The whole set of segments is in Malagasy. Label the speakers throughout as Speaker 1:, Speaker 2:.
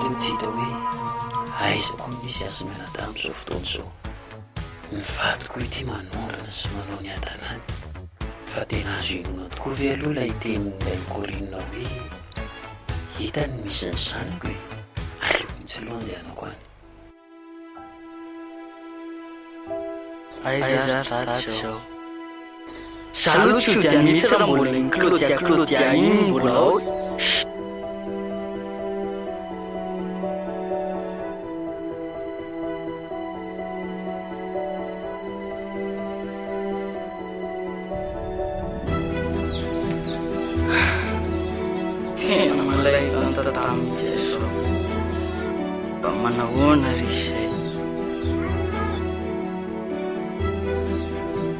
Speaker 1: teo tsy hita hoe aizako misy azy menada amin'izao fotoana izao. Ny vadiko ity manondrana sy manao ny adalany fa tena azo inona tokoa ve aloha ilay tenin'ilay Corinne hoe hitany misy ny zanako hoe aleo mihitsy aloha andehanako any.
Speaker 2: Aiza ary tady izao. Zaho aloha tsy ho dia mihitsy raha mbola iny Claudia iny mbola ao. Tena malay lantata mihitsy izao. Mba manahoana ry izay.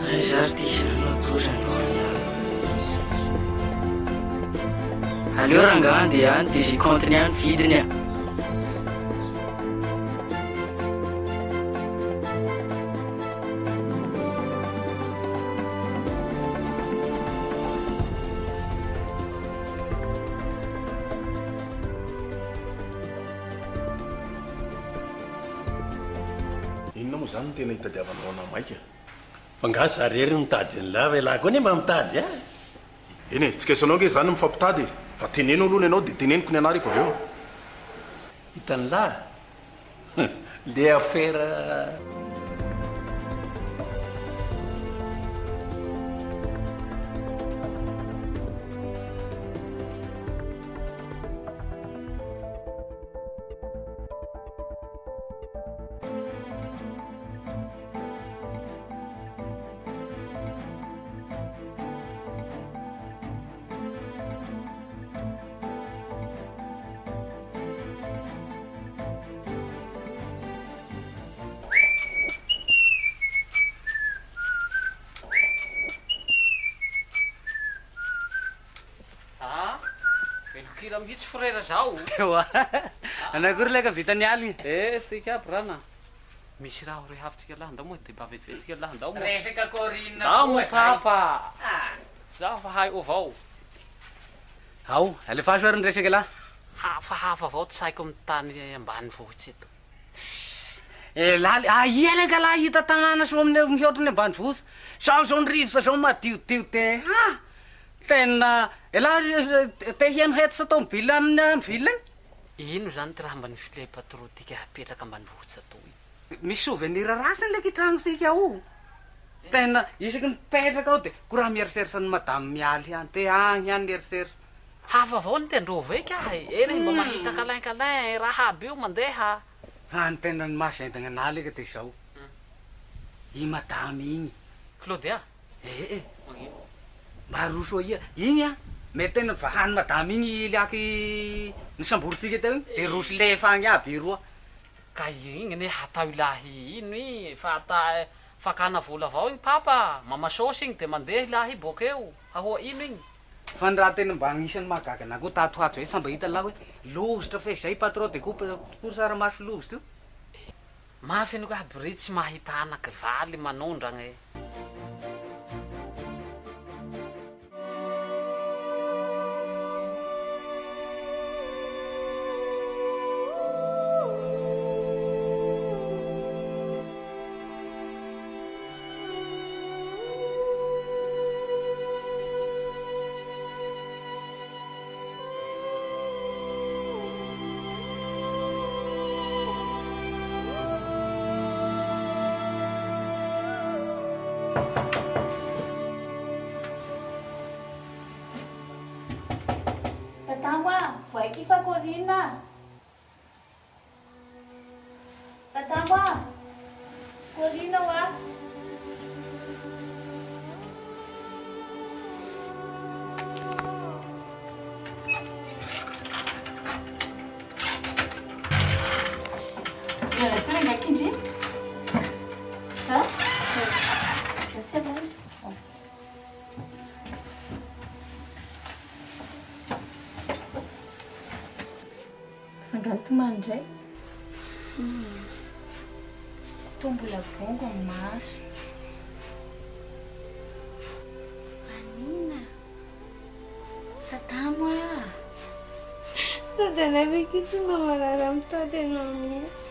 Speaker 2: Aiza ary ty izanatoranao miala. Aleo rangaha dia any dia izay compteny any vidiny a.
Speaker 3: Inona moa zany no tena hitadiavanao anao maika?
Speaker 4: Fangaza rery mitady ny lava ilahy koa nefa mitady a.
Speaker 3: Eny e, tsy kaisanao nge zany mifampitady fa teneno aloha ianao dia teneniko ny anary efa avy eo.
Speaker 4: Hitany lahy le affaire
Speaker 2: Velokira mihitsy frera zao.
Speaker 5: Ewa, anakory lay ka vitany alina.
Speaker 2: Sika aby rana. Misy raha ho rehafintsika lahy ndao moa dia mba vetivetsika lahy ndao moa.
Speaker 5: Resaka Corinne
Speaker 2: Ndao moa papa. Zaho fa hay ovao.
Speaker 5: Ao, alefaso ary ny resaka lahy.
Speaker 2: Hafahafa avao tsy saiko amin'ny tany ambany vohitsy eto.
Speaker 5: Laly, iela ka lahy hita tanàna so amin'ny mihoatra ny ambany vohitsy. Sao zao ny rivotra zao madiodio te. Tena, lahy te hiano hety sa tomobila amin'ny villa igny.
Speaker 2: Ino zany ty raha mba nifilay patrotika apetraka ambany vohitsy atao iny.
Speaker 5: Misy souvenir rasany le kitrano sika ao. Tena, isaky mipetraka ao dia koraha mieriserisa ny madame mialy hany. Te agny hany mieriserisa.
Speaker 2: Hafa avao ny tendrova eky ahy. Eny mba mahita kalain raha aby io mandeha.
Speaker 5: Ny tena ny mahazendagna anahy leka te zao. I madame igny.
Speaker 2: Claudia?
Speaker 5: Magnino? Mba roso ia. Igny a, mety tena vahany madame igny liaky nisamborisika teo igny. De roso lefa agny aby roa.
Speaker 2: Ka igny ne hatao ilahy ino i fa fakana vola avao igny papa. Mamasosy igny de mandeha ilahy bokeo. Ahoa ino igny?
Speaker 5: Fa ny raha tena mba agnisan'ny mahagaga anahy koa tatohato hoe samba hita lahy hoe lozitra fe zay patron de koa saramaso lozitra io.
Speaker 2: Mafy anoko aby ry tsy mahita anaky valy manondragna e.
Speaker 6: Tatangwa, voay kifa Corinne. Tatangwa, Corinne wa.
Speaker 7: Tena ndraiky indri? Ha? Tsy aday. Angano tomany indray. Tô mbola bongo ny maso.
Speaker 6: Anina? Tatamo a.
Speaker 8: Tadana veki tsy mba marary amin'ny tatenao mihitsy.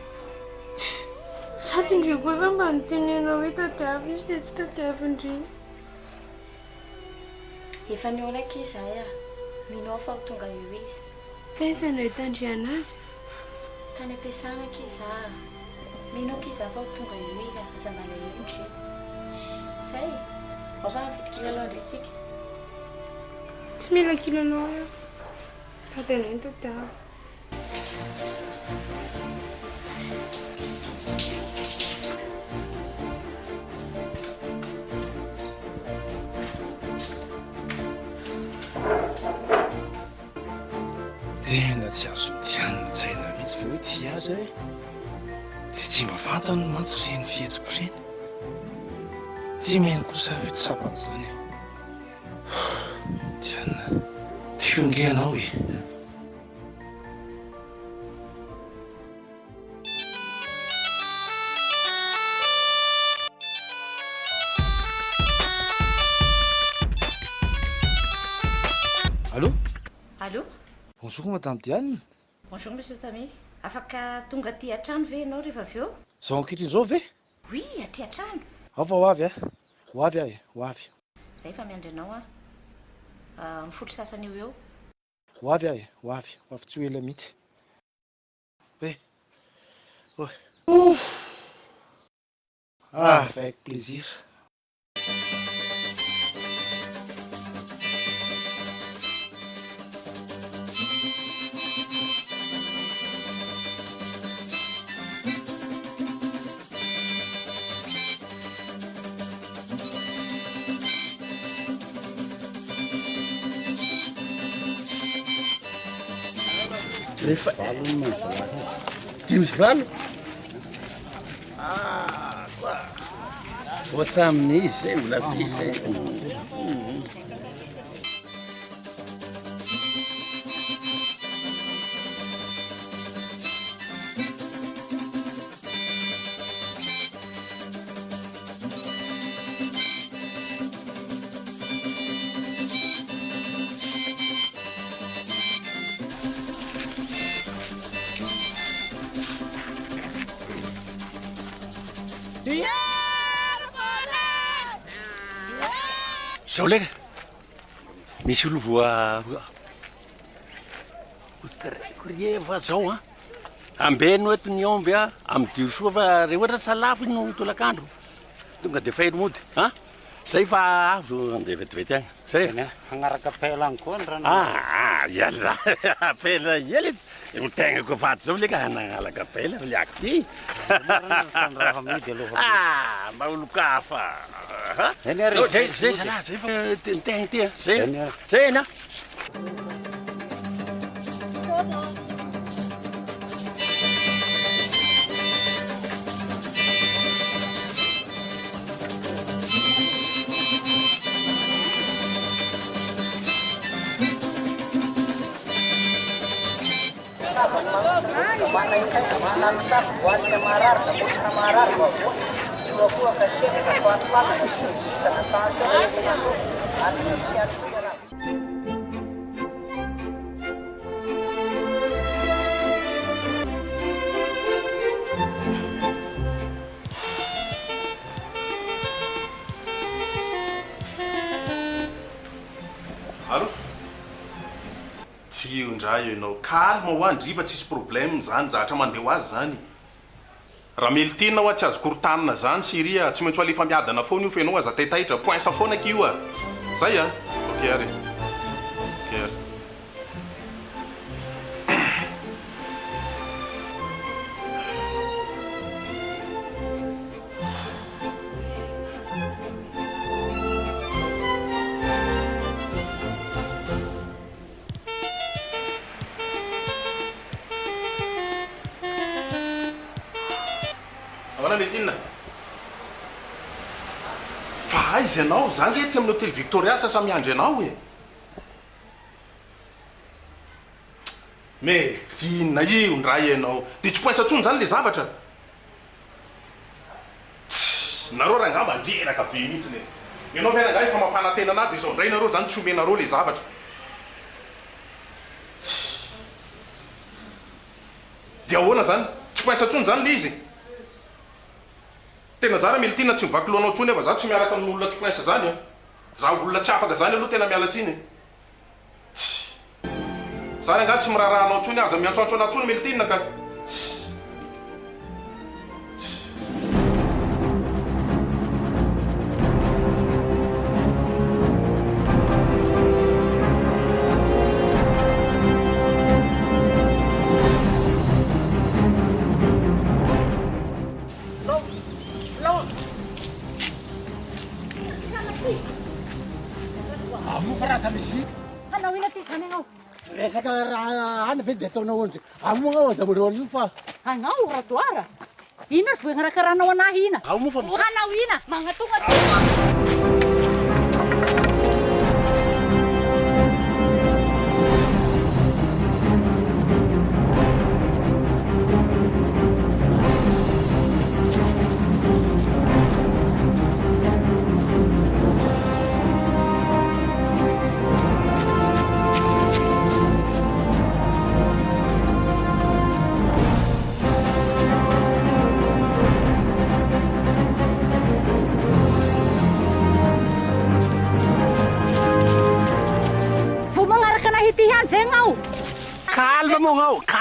Speaker 8: Sady indrio koa efa mba nitenenao hoe tadiavy izy dia tsy tadiavy indrio.
Speaker 7: Efa niolaka izahay a. Minao fa ho tonga eo izy.
Speaker 8: Fa isan'ireo tandriana azy.
Speaker 7: Tany ampiasana kiza. Minao kiza fa ho tonga eo izy a. Aza malahelo indrio. Zay, osa mividy kilalao indray tsika.
Speaker 8: Tsy mila kilalao eo. Tadana ny tadiavy.
Speaker 9: Tena tsy azo tianina tsaina mihitsy fa hoe ty azy hoe dia tsy mba fantany mantsy reny fihetsiko reny. Ty meno kosa hoe tsy sapan'izany. Tiana tiongenao e. Allô?
Speaker 10: Allô?
Speaker 9: Bonjour Madame Diane.
Speaker 10: Bonjour Monsieur Samy. Afaka tonga aty an-trano ve ianao rehefa avy eo?
Speaker 9: Zaho ankehitr'izao ve?
Speaker 10: Oui, aty an-trano.
Speaker 9: Ao fa ho avy a. Ho avy aho e, ho avy.
Speaker 10: Zay fa miandry anao a. Mifotry sasany eo eo.
Speaker 9: Ho avy aho e, ho avy tsy ho ela mihitsy. Ah, avec plaisir.
Speaker 4: Rehefa dimy sy valo ohatsa amin'izy zay mbola sisy zao leka misy olo voa korie fa zao a ambeno eto ny omby a am'dio soa fa re ohatra salafo iny no tolakandro tonga de faino mody a zay fa azo ande vetivety agny zay
Speaker 5: Agnaraka pela any koa ny rano.
Speaker 4: iala pela ela izy tegna ko faty zao leka nagnalaka pela liako ty mba olo-kafa zay zala zay fa tegna ty zay na
Speaker 3: Allô? Tsy ondray ianao calme ho andriva tsisy problème zany zahatra mandeha ho azy zany. Raha melitina ho tsy azo korotanina zany siria tsy maintsy ho alefa miadana foana io fa ianao aza taitaitra poinsa foana ka io a. Zay a? Ok ary. Ok ary. Ahona metinina. Fa aiza ianao zany rety amin'ny hôtel Victoria sasa miandry ianao e. Me tinona io ndray ianao de tsy poinsa tsony zany le zavatra. Nareo raha ngamba ndreraka be mihitsy ne. Ianao vera ngah efa mampanatena anazy de zao ndray nareo zany tsy omenareo le zavatra. dia ahoana zany tsy paisa tsony zany le izy tena za raha Meltina tsy mivaky loanao tsony fa za tsy miaraka amin'olona tsy paisa zany a za olona tsy afaka zany aloha tena mialatsiny za anga tsy mirarahanao tsony aza miantsoantso ana tsony Meltina ka
Speaker 4: resaka raha any ve dia ataonao andry amognao damono io fa
Speaker 11: anao radoara ina sy voegnarakaranao anahy ina
Speaker 4: ao moa fa
Speaker 11: anao ina magnatonga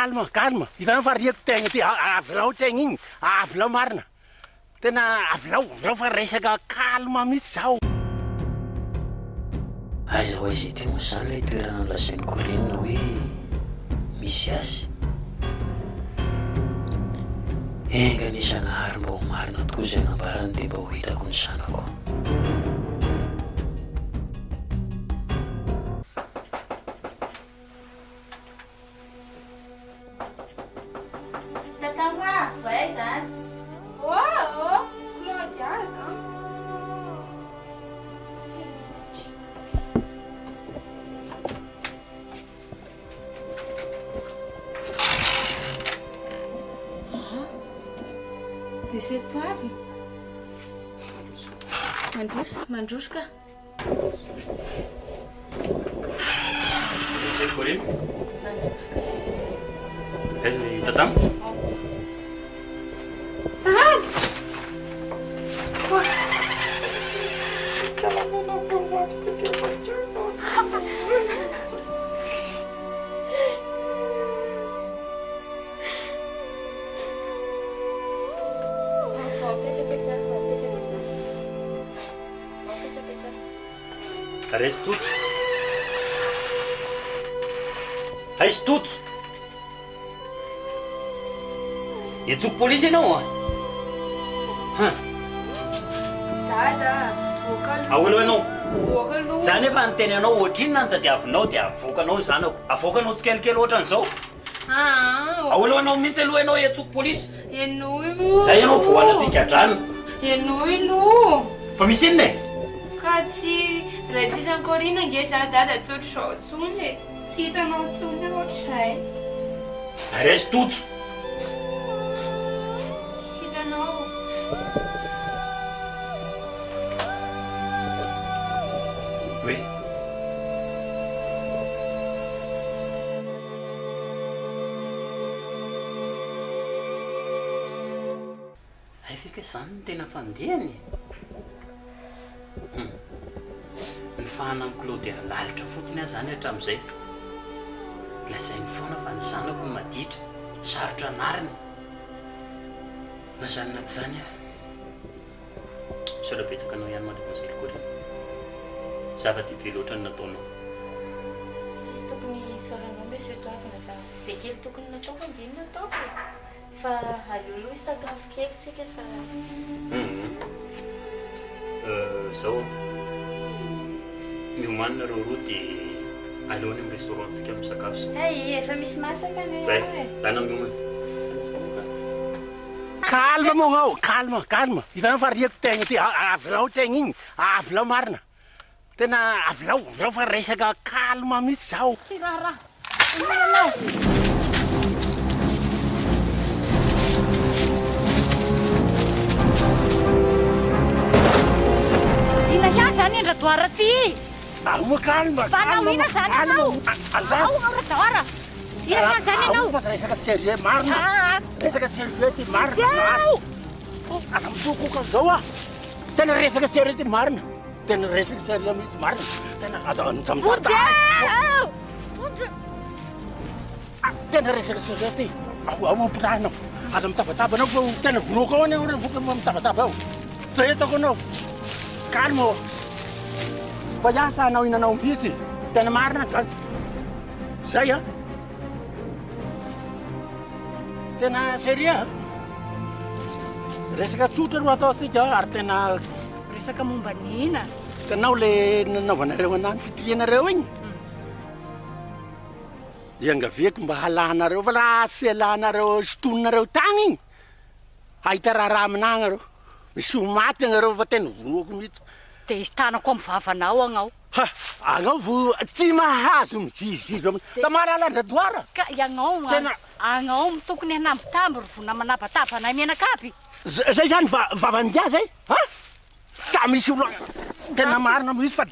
Speaker 4: calme moa calme hitanao fa rieko tegna ty avilao tegna igny avilao marina tena avilao fa resaka calme mihitsy zao
Speaker 1: aiza ho aiza ty moa zany lay toerana lazainy Corinne hoe misy azy enga nisanahary mba ho marina tokoa zay nambarany dia mba ho hitako ny sanako
Speaker 7: Ireto avy mandrosoka
Speaker 12: Corinne aiza tatamo Resy toto aizy toto etsoko polisy ianao ahoana ianao zany efa niteny anao ohatrinona ny tadiavinao dia avoakanao zanako avoakanao tsy kelikely ohatran'izao ahoana ianao mihitsy aloha ianao etsoko polisy zay ianao voanapikadrano fa misy inona
Speaker 8: ka tsy raha tsisany Corinne nge za dada tsotra zao tsony tsy hitanao tsony ohatray
Speaker 12: resy toto
Speaker 8: hitanao
Speaker 12: hoe afaka zany ny tena fandehany ny fahanany Claude lalitra fotsiny azy zany hatramin'izay lazainy foana fa ny zanako ny maditra sarotra anariny na zany naty zany sorabetsaka anao ihany mademoiselle Corinne zava-dehibe loatra ny nataonao
Speaker 7: tsisy tokony soranao monsieur toavina fa zay kely tokony nataoko ambiny nataoko fa aloloha sakafo kely tsika fa
Speaker 12: zao miomanina reo roa dia aleony amin'ny restaurant tsika misakafo
Speaker 7: efa misy masaka
Speaker 12: zay lana miomana
Speaker 4: calme moa calme hitanao fa rieko tegna ty avilao tegna igny avilao marina tena avilao fa resaka calme mihitsy zao
Speaker 11: tsy raha anao ina ihany zany endradoara ty
Speaker 4: moa calme
Speaker 11: fanao ina zany anao ao radoara ina ihany zany anao
Speaker 4: fa resaka sérieux marina resaka serivety marina aza mitokoko zao a tena resaka serivety marina tena resaka serivety marina tena tena resaka serivety ao ampirahana aza mitabataba anao fa tena vonoko ao anao voka mitabataba ao zay ataoko anao calme ao fa iasa anao inanao mihitsy tena marina zany zay a tena seria resaka tsotra aloha atao sika ary tena
Speaker 11: resaka momba nina
Speaker 4: tanao le nanaovanareo anany fitorianareo igny iangaviako mba halanareo fa laha sy alanareo sotoninareo tagny igny ahita raha aminanareo misy ho maty anareo fa tena vonoko mihitsy
Speaker 11: de izy tanako amin'ny vavanao agnao
Speaker 4: agnao vo tsy mahazo mizizizo ta mahalalandradoara
Speaker 11: ka ianao agnao tokony hanambitamby ry vona manabataba anay mianakapy
Speaker 4: zay zany vavandia zay a sa misy olo tena marina misy fa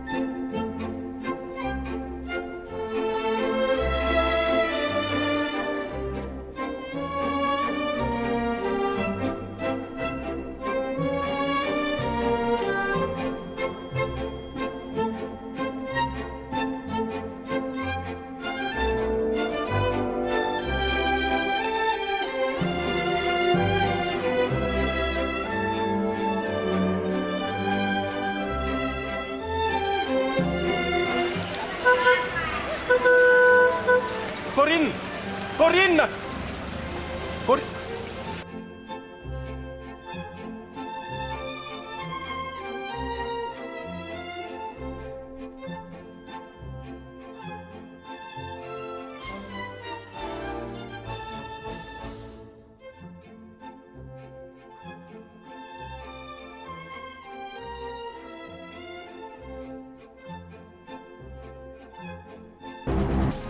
Speaker 4: Corinne!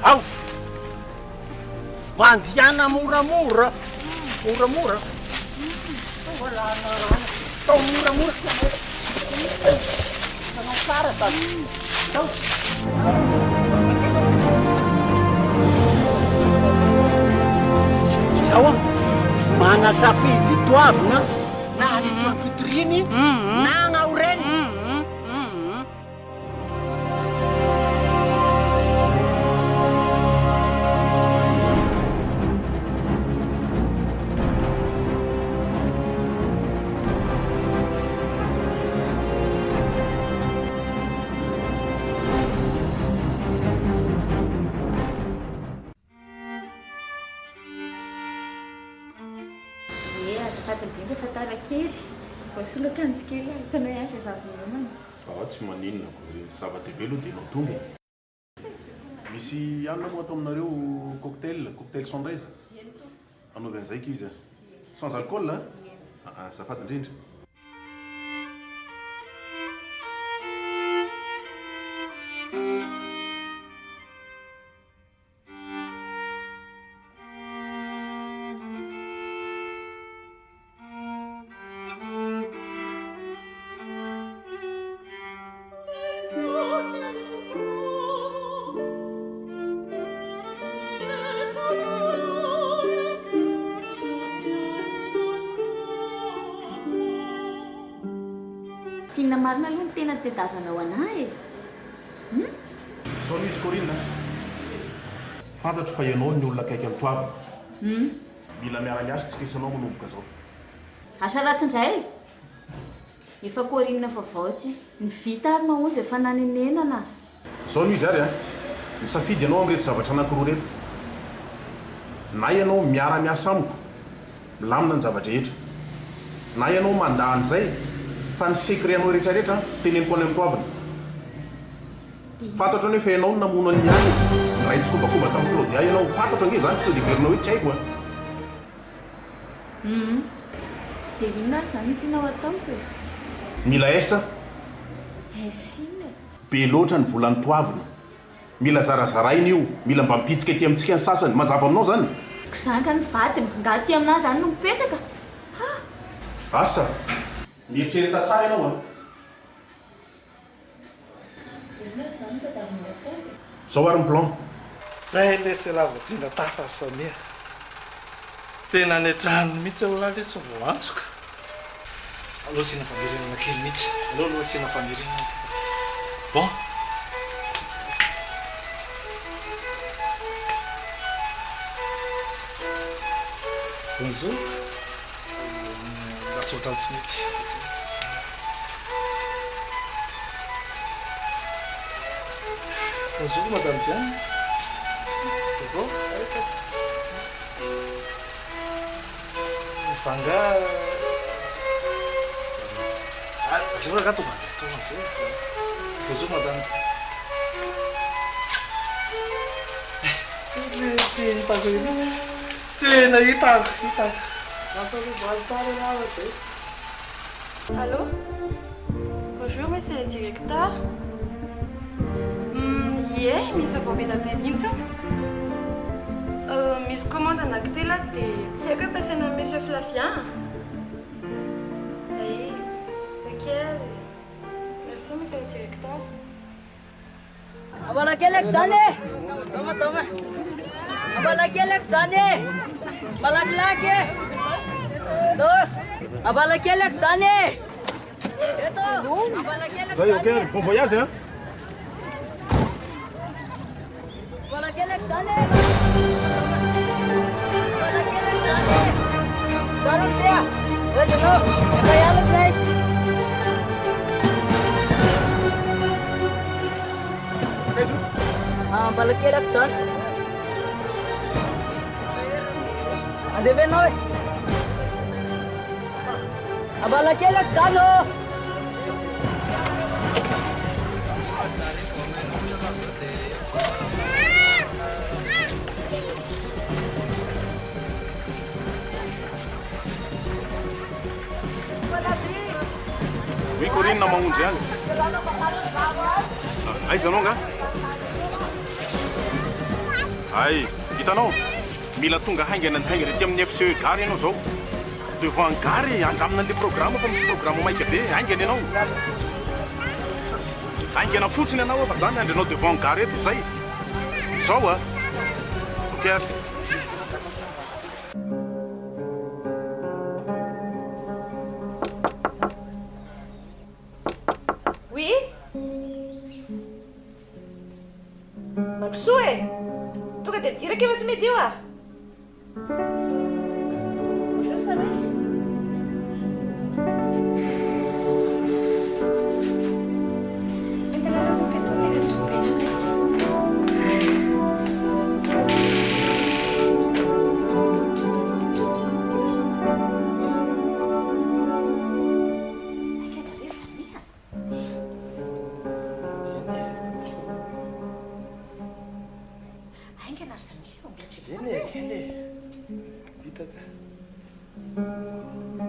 Speaker 4: Au! Mandiana mura-mura. Mura-mura. Wala na lang. Ito, mura-mura. Sama para ta. Ito. Sawa. Mana sa fituab na. Nari tuan fitrini. Nang auren.
Speaker 3: Tsy maninona zava-dehibe aloha dia anao tonga misy anona moa atao aminareo cocktail sunrise anaovy an'izay ka izy sans alcool zafady indrindra
Speaker 7: Tina marina aloha ny tena tedazanao anahy
Speaker 3: zao misy Corinne fantatro fa ianao ny olona akaiky amin'ny toavy mila miara-miasa tsika isanao manomboka zao
Speaker 7: asa ratsindray efa Corinne vavaotsy ny vita ary mahonjy efa nanenenana
Speaker 3: zao no izy ary misafidy ianao amin'reto zavatra anankiroa reto na ianao miara-miasa amiko milamina ny zavatra-rehetra na ianao mandahan'izay fa ny secret anao rehetrarehetra teneniko any amin'ny toavina fantatro any hoe fa ianao no namono any miany ray tsikobakoba tamin'ny Claudia ianao fantatro ange zany fito deverinao hoe tsy haiko
Speaker 7: dia inona ary zany tianao ataoko
Speaker 3: mila esa
Speaker 7: esina
Speaker 3: be loatra ny volan'ny toavina mila zarazaraina io mila mba mipitsika ety amintsika ny sasany mazava aminao zany
Speaker 7: zanaka ny vadiny nga ty aminazy zany no mipetraka
Speaker 3: asa mieritreretra tsara ianao zao ary ny plan
Speaker 9: zay lesy lavadina tafa samia tena ny atrano mihitsy alaly sy voantsoka aloha asiana famerenana kely mihitsy aloha asiana famerenana bon bonjour mba tsy ohatrany tsy mety bonjour madame Diane bon mifanga alora ka tonga zay bonjour madame Diane tena hitako masarovaly tsara raha zay.
Speaker 8: Allô? Bonjour, monsieur le directeur. Yeah, misy vaovina be mihitsy. Misy commande anankitelo dia tsy haiko hoe ampiasaina monsieur Flavien. Ok, merci monsieur le directeur.
Speaker 13: Abalakelek jane. Tama. Abalakelek jane. Balaklake. Do. Abalakelek jane. Eto. Abalakelek
Speaker 3: jane. Ok, bon voyage hein.
Speaker 13: Abalakelek jane. Abalakelek jane. Dorong saya. Wes itu. Bayar naik. Abalakelek jane. Adeve noi. Abalakelek jano.
Speaker 3: Oui, Corinne namangonjy agny. Aiza anao nga? Ay, hitanao, mila tonga haingana haingana aty amin'ny FCE gare ianao zao. Devant gare andramina an'le programme fa misy programme maika be, haingana ianao. Haingana fotsiny ianao fa zany andranao devant gare eto zay. Zao a. Ok.
Speaker 10: Oui? Mandrosoa e! Tonga dia midiraka efa tsy mety io a? Bonjour Samir.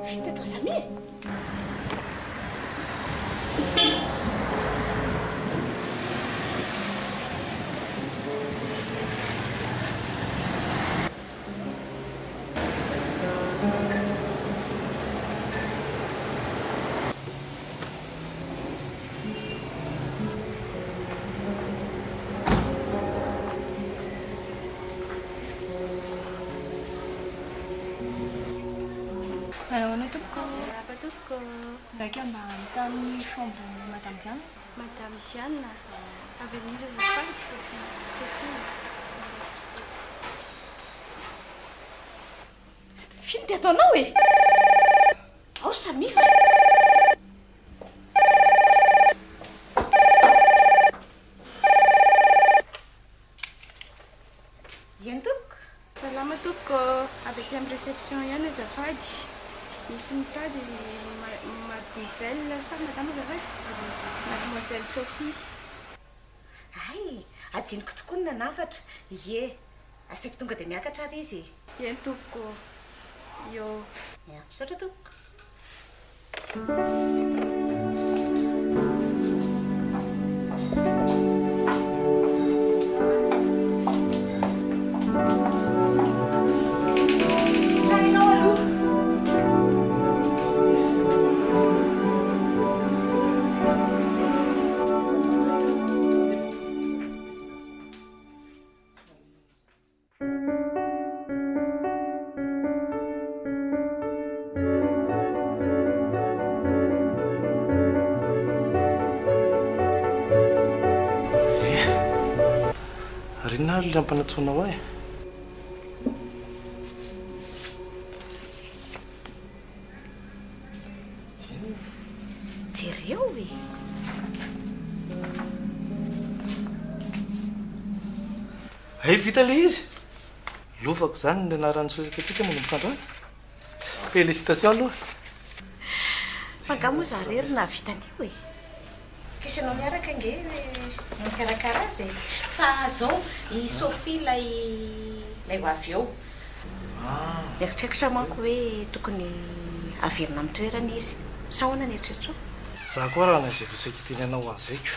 Speaker 10: Vita tao Samir.
Speaker 8: Alors, on est tout corps. Pas tout corps. D'accord, madame chambre, madame Diane. Madame Diane, avec Lisa Zofait, Sophie.
Speaker 10: Fino dia ataonao e! Ao Samir fa. Ien toko.
Speaker 8: Salama toko. Avec une réception, il y a une azafady. Misy mitady mademoiselle, sa madame azafady? Mademoiselle Sophie.
Speaker 10: Ay, adiniko tokoa ny nanafatra. Ie, asaiko tonga dia miakatra ary izy.
Speaker 8: Ien toko. Yo.
Speaker 10: Ja, misaotra toko.
Speaker 9: olona mpanatsoanao e.
Speaker 10: jereo e
Speaker 9: ay vita le izy lovako zany ny anaran'ny sosietétsika manombokandro any félicitation aloha
Speaker 10: fanga moa zarery na vitan'io e tsika isanao miaraka nge mikarakara azy e fa zao i Sophie lay ho avy eo mieritreritra manko hoe tokony averina amin'ny toerana izy sahoana ny eritreritro
Speaker 9: za koa raha nazay vosaky teny anao an'izayko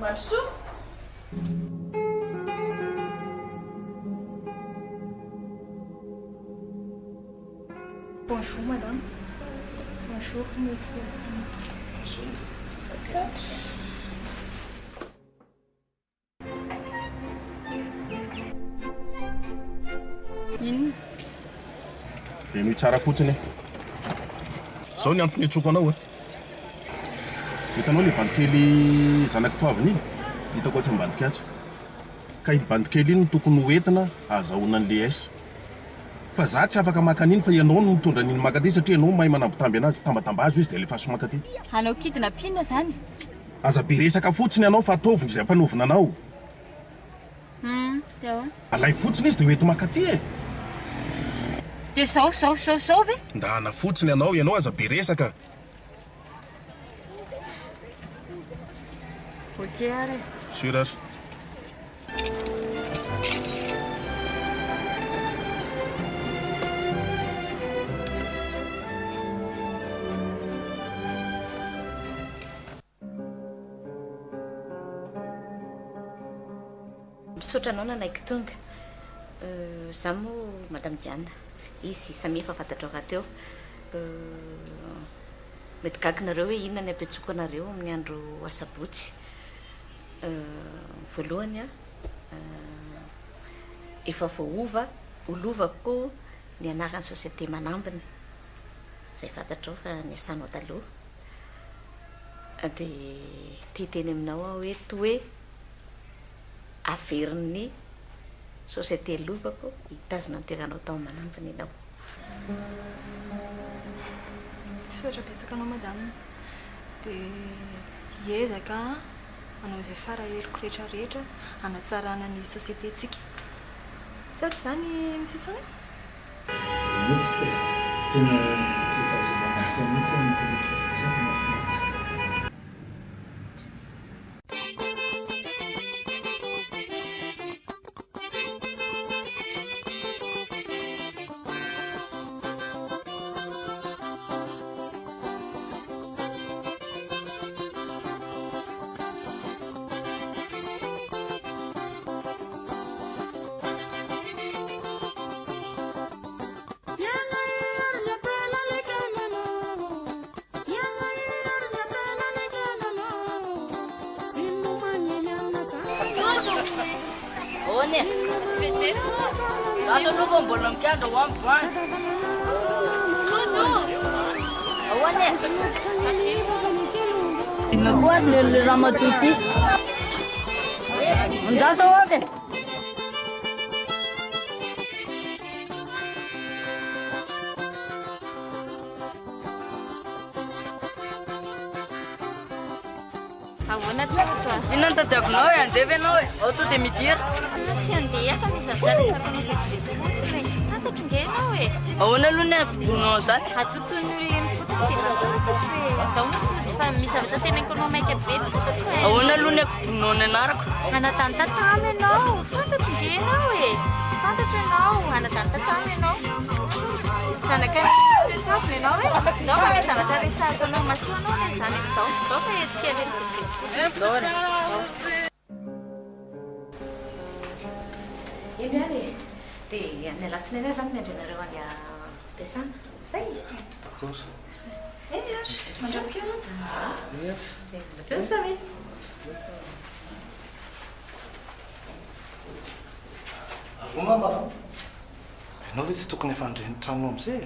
Speaker 10: Marceau.
Speaker 8: Bonjour madame. Bonjour monsieur.
Speaker 3: Inona? Dia noho tsara fotsiny. Zao ny antony atsoko anao e. Hitanao le bandikely zanak-toaviny iny, hitako tsy ambadika atso. Ka iny bandikely iny tokony hoentina azahoana an'le esa. Fa za tsy afaka maka an'iny fa ianao no mitondra an'iny makaty satria ianao mahay manambitamby anazy, tambatamba azy izy dia lefa so makaty.
Speaker 11: Anao kidina pina zany?
Speaker 3: Aza be resaka fotsiny anao fa ataoviny izay mpanovina anao.
Speaker 11: Teo.
Speaker 3: Alay fotsiny izy dia hoety makaty e.
Speaker 11: Dia sao ve?
Speaker 3: Ndahana fotsiny ianao aza be resaka.
Speaker 11: Ok are.
Speaker 3: Sûr ary.
Speaker 10: Misaotra anao nanaiky tonga za moa madame Diana izy samy efa fantatra rahateo mety gaginareo hoe inona ny apetsoko anareo amin'ny andro asabotsy voalohany efa voaova olovako ny anaran'ny société manambiny zay fantatrao fa niasanao taloha dia teteny aminao aho hoe toe averin'ny société lovako hitazona nitoeranao tao manambiny ianao.
Speaker 8: Misaotra betsaka anao madame dia hiezaka anao izay faraheloko rehetrarehetra hanatsarana ny société tsika sady zany mifisana
Speaker 9: mihitsy tena fifazananasa mihitsy ny televizion mahafinaritra.
Speaker 13: One. Laso lugo mbola mkiando wa mpwani. One. Imekuwa ni Ramatuti. Ndaso wote. Innan tadiavinao e andevy ianao e ao to dia midira
Speaker 7: Tsy andeha fa misy zavatra sarana vetsivetsy fotsiny e. Fantatro nge ianao e.
Speaker 13: ahoana aloha ny ampibonao zany
Speaker 7: Atsotsony olona fotsiny dia fantatro hoe atao fotsy fa misy zavatra tena ekonomika be fantatro e.
Speaker 13: ahoana aloha ny ampibonao ny anarako
Speaker 7: Anatany tatamy ianao. Fantatro nge ianao e. Fantatro ianao. Anatany tatamy ianao. Zanaka setafony ianao e. Ndao fa misy zavatra resahako anao masoanao le zany ndao. Ndao fa etikely
Speaker 10: eny ary dia ny alatsinainy ahy zany miandrenareo any ampiasana zay eny ary mandram-pio mandram-pio samy
Speaker 9: Ianao ve tsy tokony efa andreny tranonao am'izay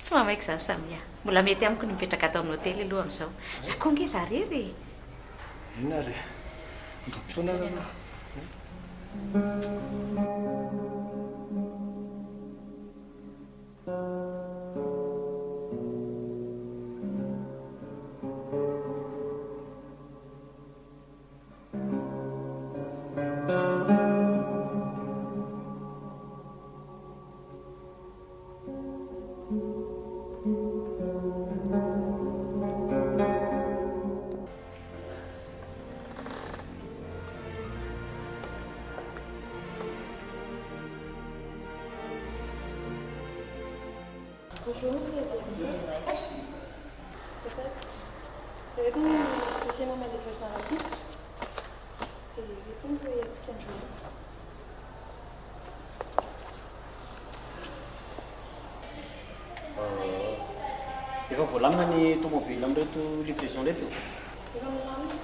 Speaker 10: tsy mamaika zany samia mbola mety amiko ny mipetraka atao amin'ny hotely aloha amin'izao za koa nge zarery
Speaker 9: ina ry ndompoana rana
Speaker 8: Bonjour, c'est c'est le deuxième moment de façon rapide. Et le temps peut être 15 jours.
Speaker 12: Efa voalamina ny tomobile amin'reto livraison reto.
Speaker 8: Efa milamina.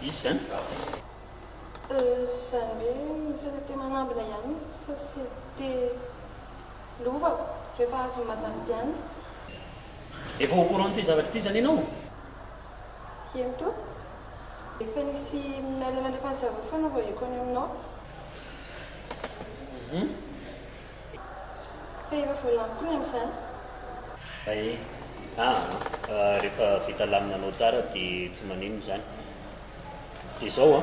Speaker 12: Izy zany?
Speaker 8: Izany hoe société manambina ihany, société lovako rehefa azo madame Diane.
Speaker 12: Efa au courant ty zavatra ty zany ianao?
Speaker 8: Ino to? Efa nisy mailana le fahazavana foana vao ekony aminao. Fa efa voalamiko ny amin'izany.
Speaker 12: Rehefa vita laminanao tsara dia tsy manino zany. Dia izao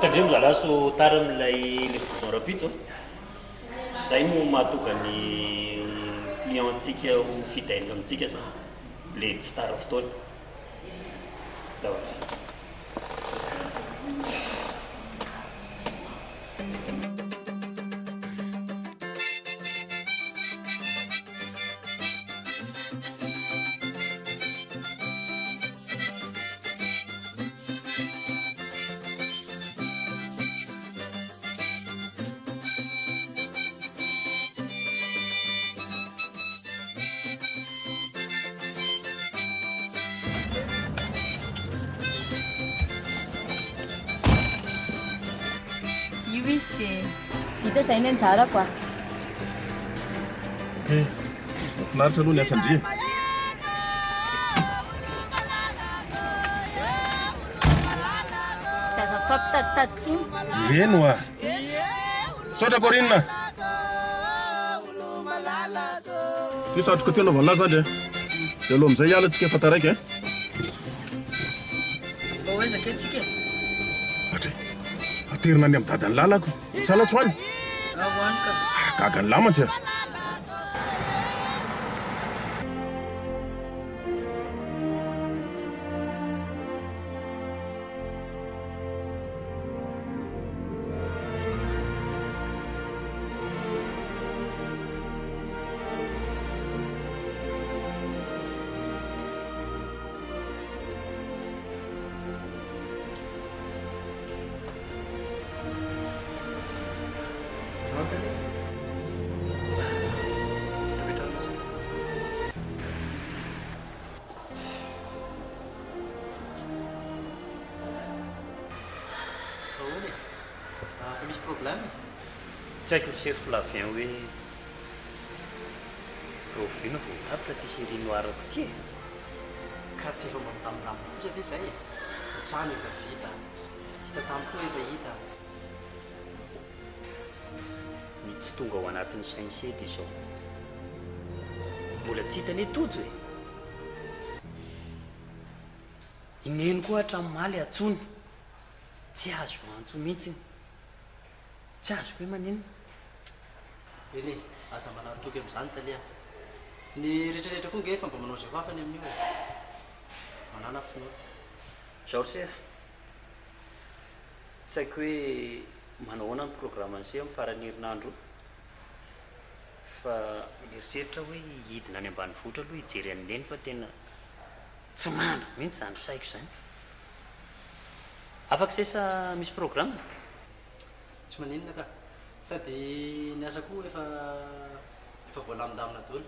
Speaker 12: tandremo zalaso tara amin'ilay livraison rapide zay no mahatoga ny clientsika ho fidèle amintsika zany le tsy tara fotoana.
Speaker 13: Vita izay ny anjarako a.
Speaker 3: Mahafinaritra aloha ny asandria.
Speaker 13: Daza fampitaditady tsiny.
Speaker 3: Eno a. Saotra Corinne. Ty satroka tena valaza andry. Dia aloha amin'izay hialatsika efa taraiky
Speaker 13: Vao ezaka antsika.
Speaker 3: Atray. Aterina any amin'ny dadany lalako. Salatso any.
Speaker 13: Ahoanka.
Speaker 3: Gagany lamantsy.
Speaker 12: Tsy haiko ny sery Flavien hoe rovina vao tapitra ty série noirako ty e.
Speaker 14: Ka tsy efa mamindamindamina kosa ve izay? Trano efa vita. Hita tamiko efa hita.
Speaker 12: Ny tsy tonga ao anatin'ny saintsety izao. Mbola tsy hitany tojo e. Ineny koa hatramomaly atsony. Tsy azo antso mihitsy. Tsy azoko hoe manino.
Speaker 14: Eny aza manaritoky amin'izany talia. Ny rehetrarehetra koa nge efa mba manao zay fafany amin'io. Manana finoana.
Speaker 12: Georges, tsy haiko hoe manao ahoana ny programan'izay amin'ny faran'ny herinandro fa mieritreritra hoe hidina any ambanivohitra aloha hijery an'ireny fa tena tsy mana mihitsy zany saiko izany. Afaka sesa misy programma?
Speaker 14: Tsy maninona ka. sady ny asa koa efa voalamindamina daholo.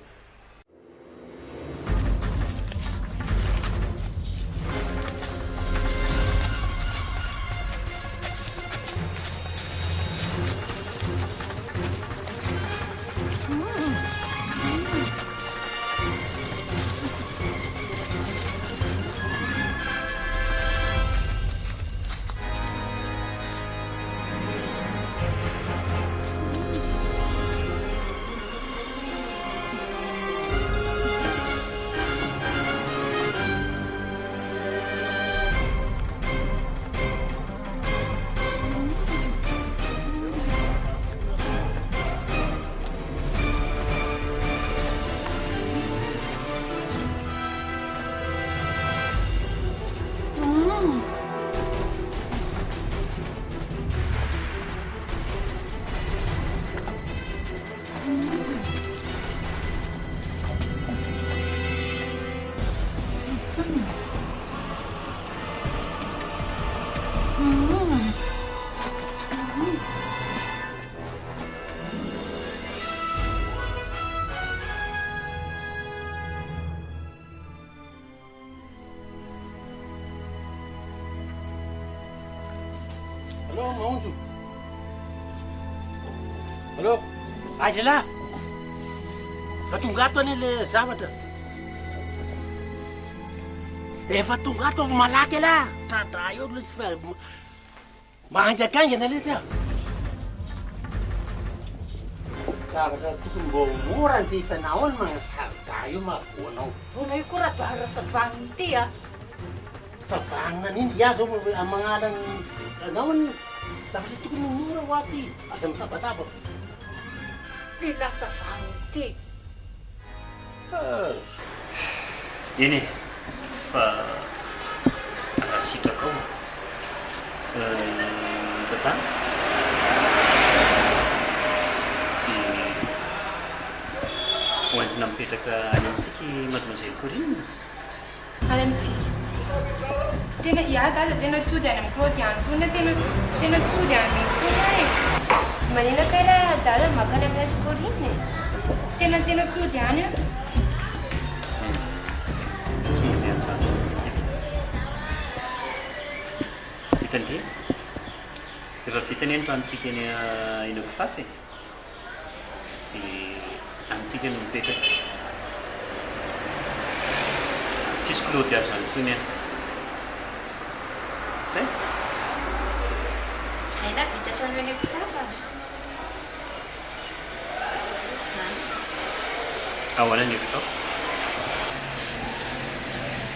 Speaker 4: Allô, maonjo. Allô, aiza lahy. Fa tonga ato anie le zavatra. Efa tonga ato avy malaky alahy. Tata eo le tsy fa mangaikaingana le izy. Zavatra tokony mbo mora ny isanao ny magnasavida io mahavoanao.
Speaker 10: Voana io koa raha toara savaniny ty a.
Speaker 4: Savanina n'iny dia zao magnala anao ny zavatra tokony mora ho aty. Aza mitabataba.
Speaker 10: Le lasa vaniny ty.
Speaker 12: Eny fa raha sitraka ao tata hoentina mipetraka any amintsika mademoiselle Corinne.
Speaker 8: Any amintsika tena ia dada tena tsody any amin'ny Claude antsona tena tsody any mintsiny e. Manina kay raha dada makany amin'ny Corinne tena tsody any a.
Speaker 12: Tsody antsantsika hitandre efa vitany eny tantsika eny eny kifafa dia amintsika no mipetraka tsisy Claude azo antsony eny zay
Speaker 7: aina vita trano eny kifafa zany
Speaker 12: ahoana ny hevitrao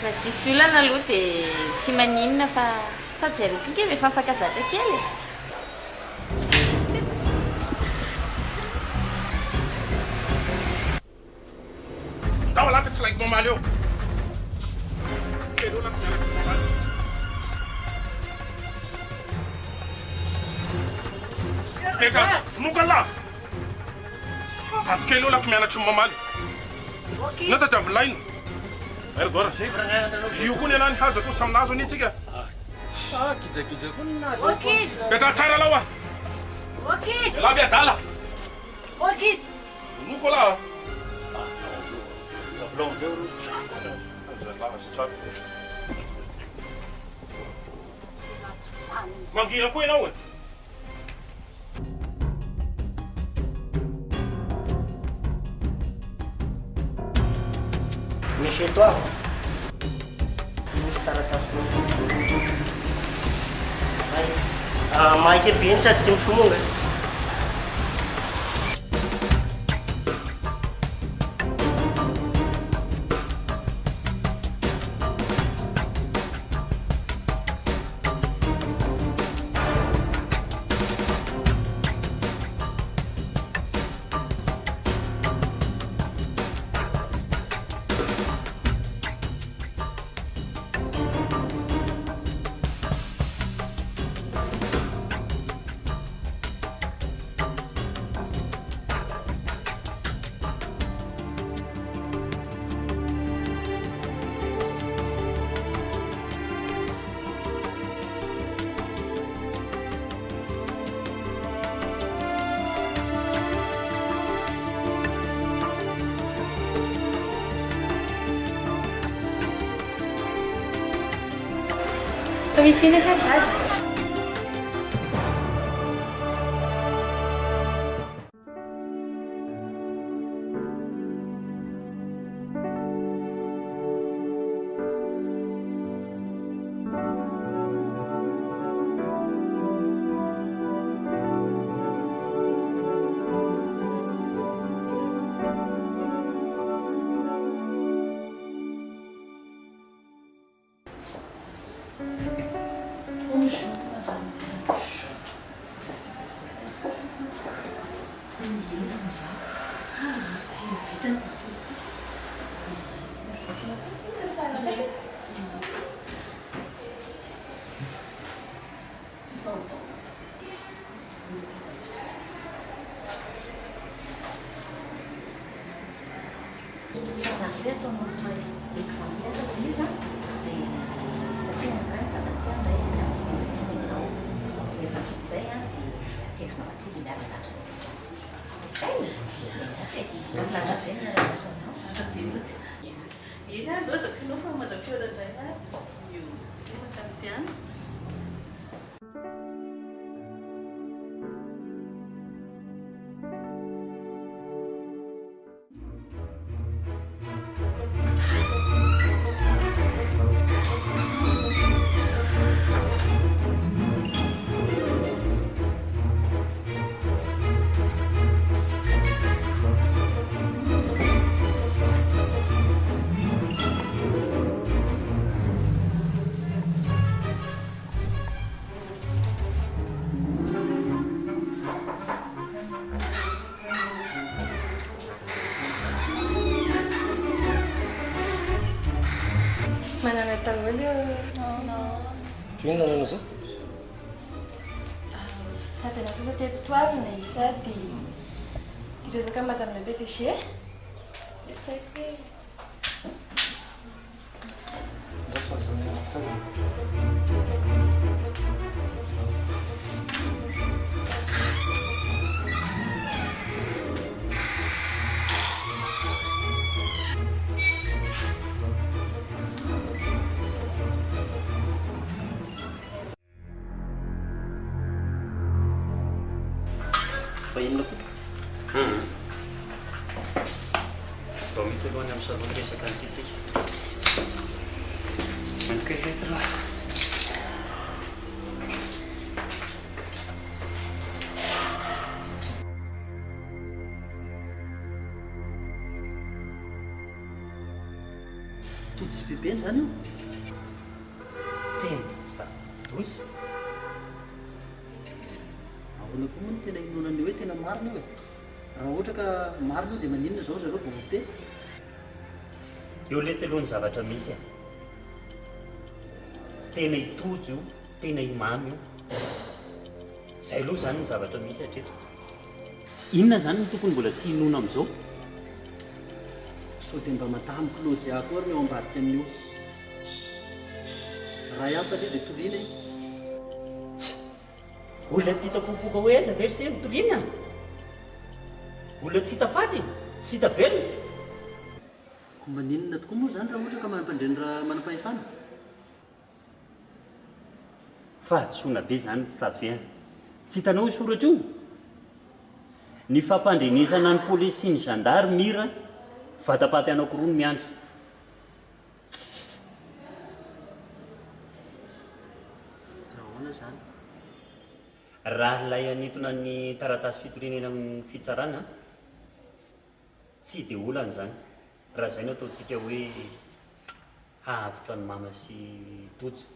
Speaker 7: raha tsisy olana aloha dia tsy maninona fa sady zay roa kely efa mifankazatra kely.
Speaker 3: Dá lá pra te like mamaly eo. Kelo la miaraka mamaly. Petra finoka la. Kelo la mianatra mamaly. Na tadiavy Agora sim, io koa ny anany haza koa saminazo any itsika.
Speaker 4: Kijakija koa
Speaker 10: Orkis!
Speaker 3: Petra tsara lawa.
Speaker 10: Orkis!
Speaker 3: La via dala.
Speaker 10: Orkis!
Speaker 3: Nuko la.
Speaker 4: Blom zero.
Speaker 3: Mangira koa ianao e.
Speaker 5: Misy eto aho. Misy taratasy maika be ny sady tsy mifomonga.
Speaker 8: Fa misy ina ka dady. Manana tawely
Speaker 14: Inona nanao zao?
Speaker 8: Tena sasa teto toavina isa dia resaka madame le PDG.
Speaker 14: Fa inona koa?
Speaker 12: Mbao mihitsy aloha ny amin'ny salony resaka nytitsika. Manokaireto raha.
Speaker 14: Totsy bebeny zany io?
Speaker 12: Tena sa dozy.
Speaker 14: Ahoana koa moa no tena inonany hoe tena marina io e. Raha ohatra ka marina io dia maninona zao zareo vao mite?
Speaker 12: Eo letsy aloha ny zavatra misy e. Tena hitojo io, tena himamy io. Zay aloha zany ny zavatra misy hatreto. Inona zany no tokony mbola tsy hinona amin'izao?
Speaker 14: Sao dia mba matamiko loha koa ary ny eo ambadika amin'io. Raha ihany taloha dia toriana io.
Speaker 12: Olona tsy hita popoka hoe aiza ve se toriana? Olona tsy hita faty, tsy hita velona.
Speaker 14: Ko maninona tokoa moa zany raha ohatra ka mampandreny raha manam-pahefana?
Speaker 12: Fahadosoana be zany favehana. Tsy hitanao io soratra io? Ny fampandrenesana ny polisy sy ny gendarme mira vatapaty anankiroa no miandry.
Speaker 14: Ahoana zany?
Speaker 12: Raha ilay anitona ny taratasy fitorenena amin'ny fitsarana tsy dia olana zany. Raha zay no ataontsika hoe hahavitra ny mama sy tojo.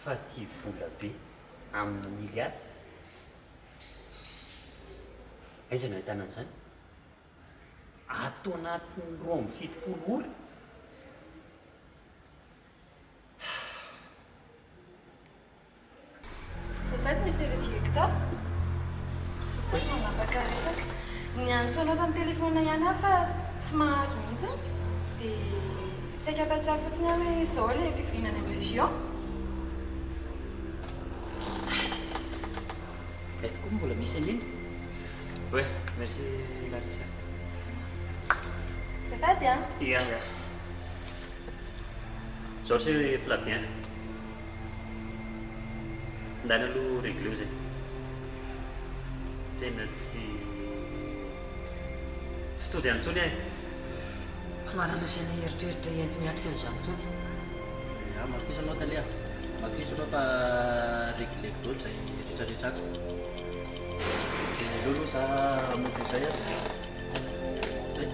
Speaker 12: Fa tia vola be amin'ny miliady. Aiza no ahitana an'izany? Ato anatin'ny 270 ora.
Speaker 8: C'est fait, monsieur le directeur. C'est fait, manapakaresaka. Niantso anao tamin'ny telefona ihany aho fa tsy mahazo mihitsy. Dia saika ampatsara fotsiny aho hoe izao ilay fivorinana amin'ny région.
Speaker 12: Ilay tokoa mbola misy an'iny. Ouais, merci Larissa.
Speaker 8: C'est fait, hein?
Speaker 12: Ia. zao se plat bien ndany aloha réglé zay tena tsy tody antsony e
Speaker 10: tsy manana sena eritreritra enti miatrika an'izany ntsony
Speaker 14: marikisa anao talia marikisa anao fa régleko dolo zay rehetrarehetraka lolo za mody zay a zay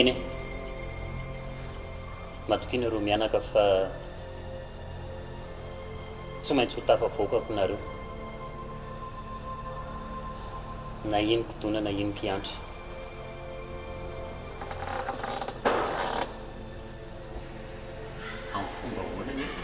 Speaker 12: eny e matokiny ro mianaka fa tsy maintsy ho tafavoakako nareo na ino kidona na ino kiantry amin'ny fomba ahoana nefa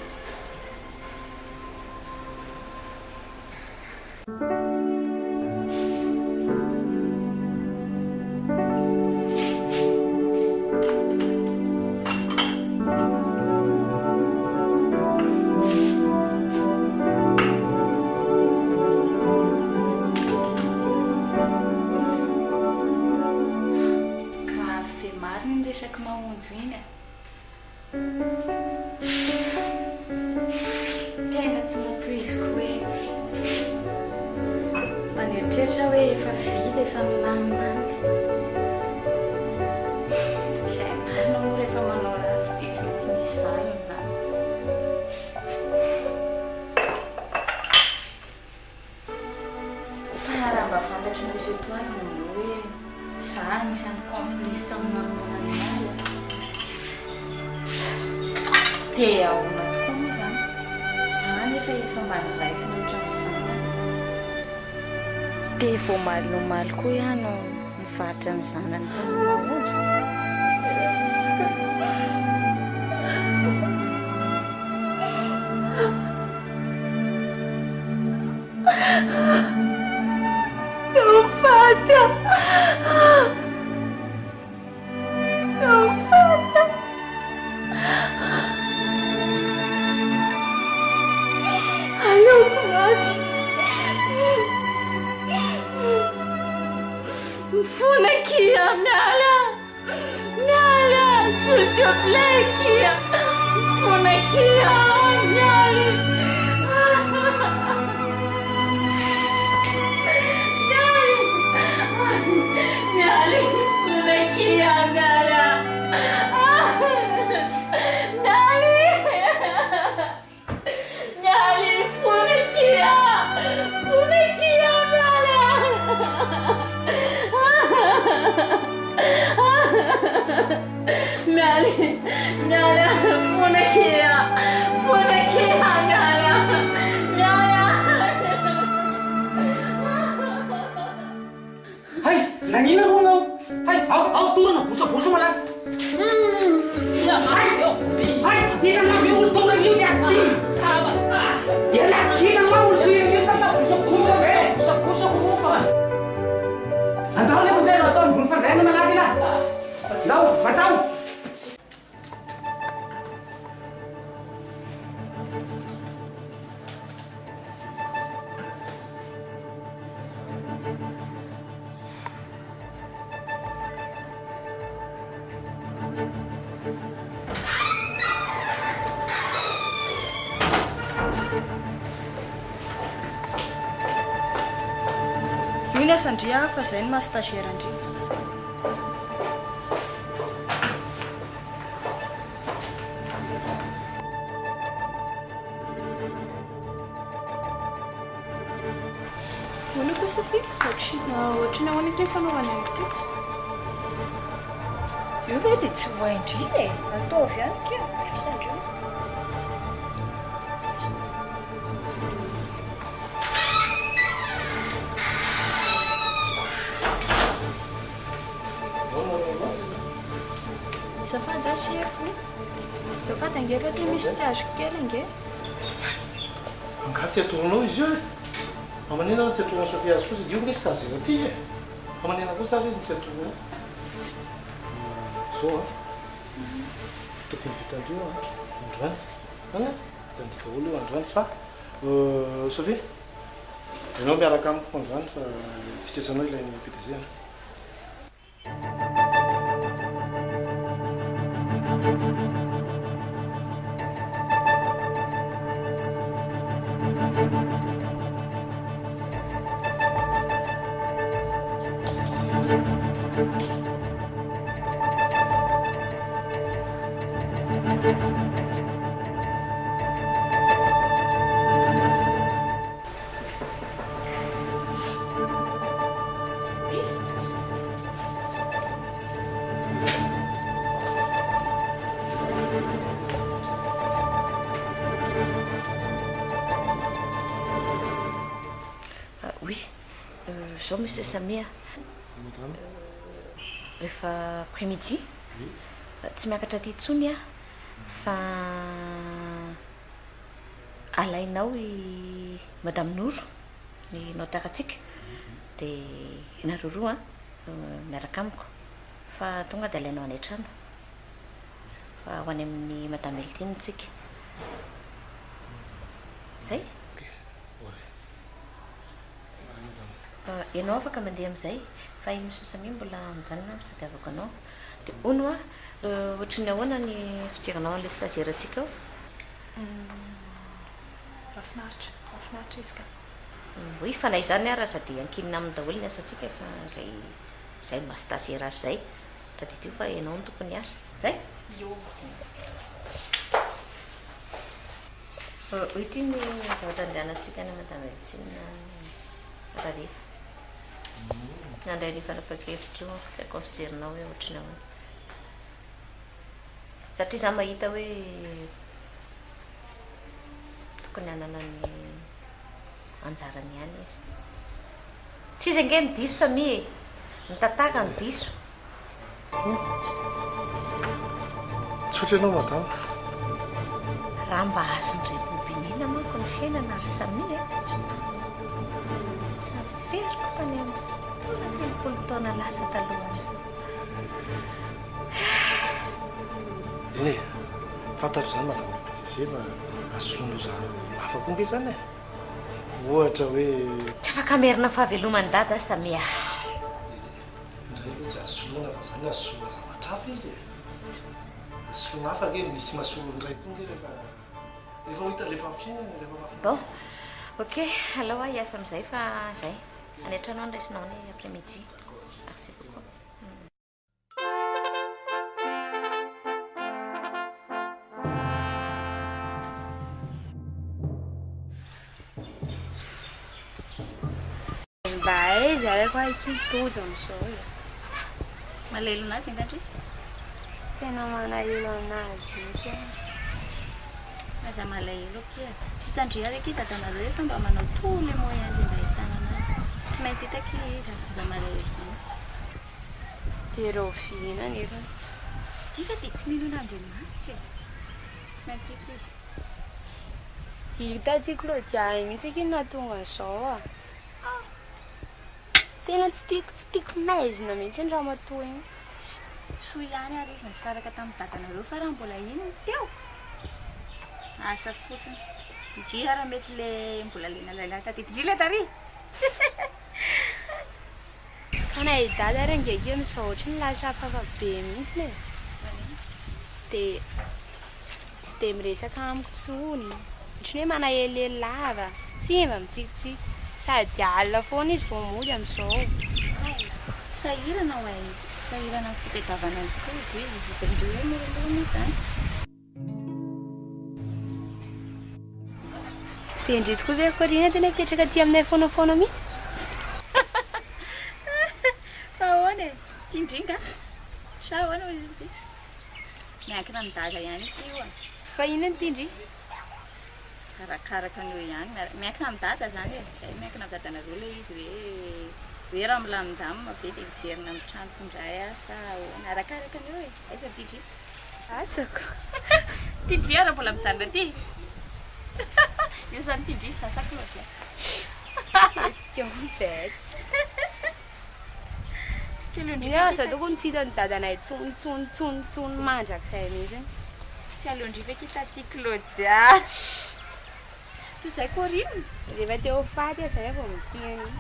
Speaker 7: Maly koa ihany mivaritra ny zanany
Speaker 15: Sandria fa zay ny mastagiaire andry. Hoana koa Sofia? Ohatrany ahoana ity fanaovana ity?
Speaker 10: Io ve dia tsy hoaindry e, ataovy ihany keo.
Speaker 15: Zafady ange fa ty misy tsy azo kely ange.
Speaker 9: Angatsy atoronao izy io e. Amanena tsy atoronao Sofia azy kosa dio lesy tazy aty e. Amanena kosa ary tsy atoronao. Zao a. Tokony vitandreo a. Androany. Ana? Tandika olo io androany fa Sofia. ianao miaraka amiko an'izany fa tsikaisanao ilay nypitazena.
Speaker 10: Zao Monsieur Samia rehefa après-midi tsy miakatra ty tsony a fa alainao i Madame Noro ny notaratsika dia inareo roa miaraka amiko fa tonga dia alainao any an-trano fa ho any amin'ny Madame Eltine tsika zay. Ianao afaka mandeha amin'izay fa i Monsieur Samia mbola mijanona misadiavako anao dia ono a ohatran'ny ahoana ny fijeranao an'ilay stagiaire-tsika ao?
Speaker 15: Mahafinaritra izy ka.
Speaker 10: Oy fa na izany ara sady ankinina amin'ny daholo ny asantsika fa zay maha stagiaire azy zay tadidio fa ianao no tokony asa zay. Oy ty ny zavatra andehanantsika ny Madame Eltine raharehefa nandray ny fanapakevitra io tsy haiko fijerinao hoe ohatrany ahoana satria za mahita hoe tokony hanana ny anjarany ihany izy tsy izy ange ny diso Samia ny tantara ny diso.
Speaker 9: Tsotra ianao madame.
Speaker 10: Raha mba azony repobinina manko ny fiainana ary Samia averiko tany amin'ny fotoana telopolo taona lasa talohan'izao.
Speaker 9: Eny e, fantatro izany madame Zema asolono za hafa koa nge zany e. Ohatra hoe
Speaker 10: tsy afaka merina fahavelomany dada Samia.
Speaker 9: Indray aloha tsy asoloana fa zany asoloana zavatra hafa izy e. Asoloana hafa nge misy masolo ndray koa nge rehefa hita rehefa fiainana rehefa mafina.
Speaker 10: Bon, ok, alao a hiasa amin'izay fa zay any an-trano any raisinao ny après-midi. Merci beaucoup.
Speaker 15: Mba zareko akitojo amin'izao e.
Speaker 7: Malelo anazy angandry?
Speaker 15: Tena manahelo anazy mihitsy.
Speaker 7: Aza malahelo kely. Tsy tandrea reky dadanareo rehefa mba manao tous les moyens zay mba ahitana anazy. Tsy maintsy hitako izy aza malahelo izany.
Speaker 15: Dia reo vina nefa.
Speaker 7: Dika dia tsy minon'Andriamanitra e. Tsy maintsy hita izy.
Speaker 15: Hita ty Claudia mihitsy ky nahatonga izao a. Tena tsy tiako maizina mihitsy ny raha matoa iny.
Speaker 7: Soa ihany ary izy nisaraka tamin'ny dadanareo fa raha mbola iny ny teo. Asa fotsiny. Ndry raha mety le mbola lena lalay tatety ndry le tary.
Speaker 15: Fa na i dada ary angeke amin'izao ohatry ny lasa hafahafa be mihitsy e. Tsy dia miresaka amiko tsony. Ohatry ny hoe manahelihely lava. Tsy mba mitsikitsiky. Sady alina foana izy vao mody amin'izao.
Speaker 7: Sahirana ho izy. Sahirana amin'ny fitadiavana ny kodo izy. Vidindreo hoe morolona izany.
Speaker 15: Dia indrito koa ve Corina tena mipetraka aty aminay foanafoana mihitsy?
Speaker 7: Fa ahoana e? Tindringa? Sa ahoana hoy izy ity? Miankina amin'ny dada ihany ity io a.
Speaker 15: Fa inona ny tindry?
Speaker 7: Arakaraka an'io ihany. Miankina amin'ny dada zany e. Zay miankina amin'ny dadanareo ilay izy hoe raha milamindamina ve dia miverina amin'ny trano tondray asa ahoana. Arakaraka an'io e. Aiza tindry?
Speaker 15: Asako.
Speaker 7: Tindry raha mbola mijanona aty. Izy zany tindry sasako loatra.
Speaker 15: Question bête. Ia zao tokony tsy hitan'ny dadanay tsony mandrakizay mihitsy.
Speaker 7: Tsy aleondry ve kita ty Claudia. toy izay Corinne.
Speaker 15: Rehefa teo faty aho zay vao miteny.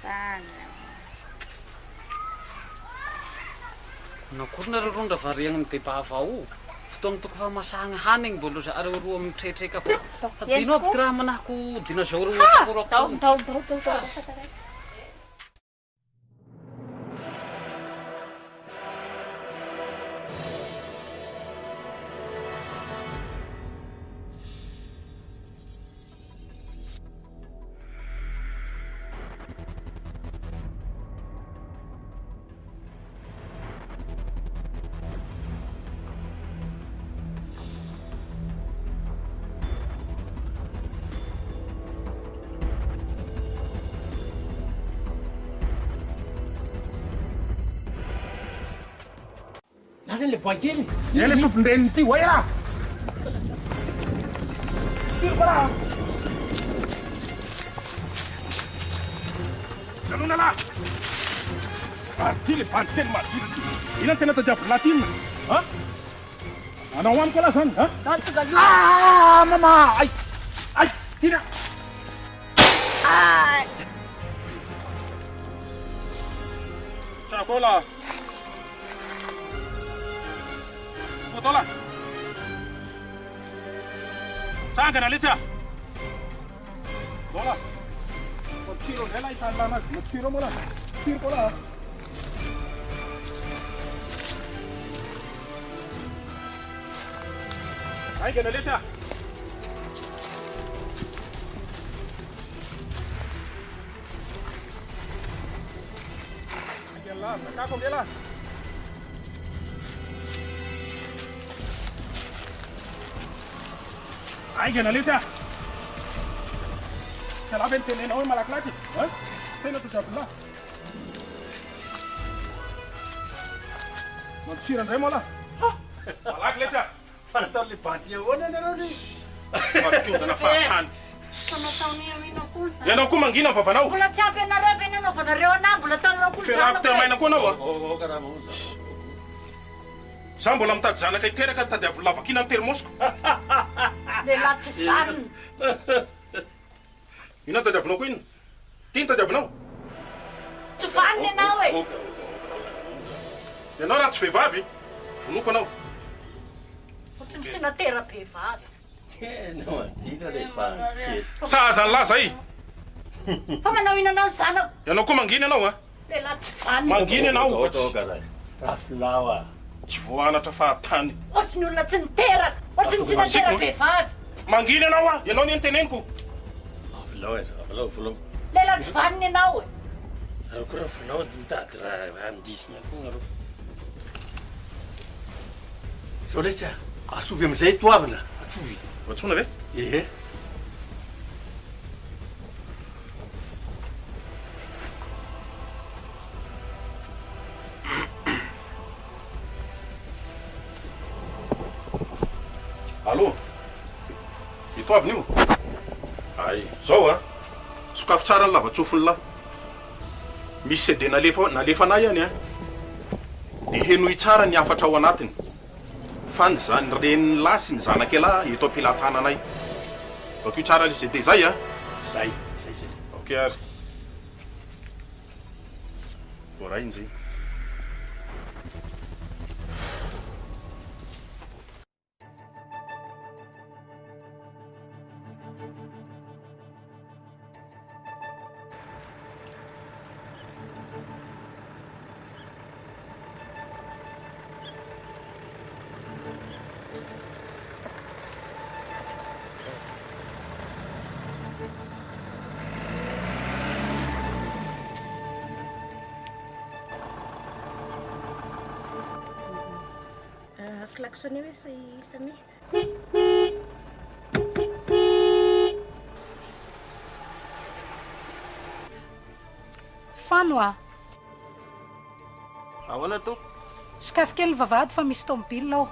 Speaker 15: Sana.
Speaker 2: Nakory nareo rondra variagny ny débat avao. Fotoagna toko fa masahagna hanigny mbolo areo roa mitretreka fa dinao aby ty raha manahiko dinosaure
Speaker 4: Laza le bois kely.
Speaker 3: Le sofindreniny ty oe raha. Firy raha. Salona lahy. Ty le banty tena madilo. Ina tena tadiavy latina. Ha? Anao amiko laha zany, ha? Ah, mama! Ay! Ay! Tina! Ay! Sakola. Fotola. Tsangana letsika. Dola. Tsiro nela itanlana, tsiro mola. Tsiro kola. Aigana letsika. Aigana, kako dela. Aigana letsika. Kala bentenena hoe malakilaky. Ha? Tena tadiavina. Mampitsira indray moa lahy. Malaky letsika.
Speaker 4: Fa nataon'le banty ahoana nareo ny.
Speaker 3: Mampitondana fahatany.
Speaker 11: Nataony amina kosa.
Speaker 3: Ianao koa mangina ny vavanao.
Speaker 11: Mbola tsy ampy anareo ve nanaovanareo anahy mbola ataonareo kosa.
Speaker 3: Fiarako teo maina koa anao a.
Speaker 4: Karaha mamonjy.
Speaker 3: Zaho mbola mitady zanaka iteraka tadiavy lavakina amin'ny terimosiko.
Speaker 11: Lehilahy tsy faniny.
Speaker 3: Ina tadiavinao koa ino? Tiny tadiavinao?
Speaker 11: Tsy faniny ianao e.
Speaker 3: Ianao raha tsy vehivavy, vonoko anao.
Speaker 11: Ohatrany tsy natera-behivavy.
Speaker 4: No adina rehefa kely.
Speaker 3: Sahazany lahy zay.
Speaker 11: Fa manao ina anao zanako.
Speaker 3: Ianao koa mangina anao a?
Speaker 11: Lehilahy tsy faniny.
Speaker 3: Mangina ianao.
Speaker 4: Rafilao a.
Speaker 3: Tsy voanatra fahatany.
Speaker 11: Ohatrany olona tsy niteraka. Ohatrany tsy natera-behivavy.
Speaker 3: Mangina ianao a? Ianao ny teneniko.
Speaker 4: Avilao e, avilao volao.
Speaker 11: Lehilahy tsy faniny ianao e.
Speaker 4: Areo koa rafinao di mitady raha andisina foana reo. Zao letsika, asovy amizay toavina. Atsovy.
Speaker 3: Atsona ve?
Speaker 4: Ehe.
Speaker 3: Allô? Itoavina io? Ay, zao a. Sokafo tsara ny lava-tsofiny lahy. Misy CD nalefa anay ihany a. Dia henoy tsara ny afatra ao anatiny. Fa ny reniny lahy sy ny zanak'elahy eto ampilatananay. Bakeo tsara le CD zay a?
Speaker 4: Zay.
Speaker 3: Ok ary. Voray iny zay.
Speaker 10: Klaxonné hoe Samy.
Speaker 11: Fano a.
Speaker 3: Ahoana to?
Speaker 11: Sakafo kely vavahady fa misy tômôbila ao.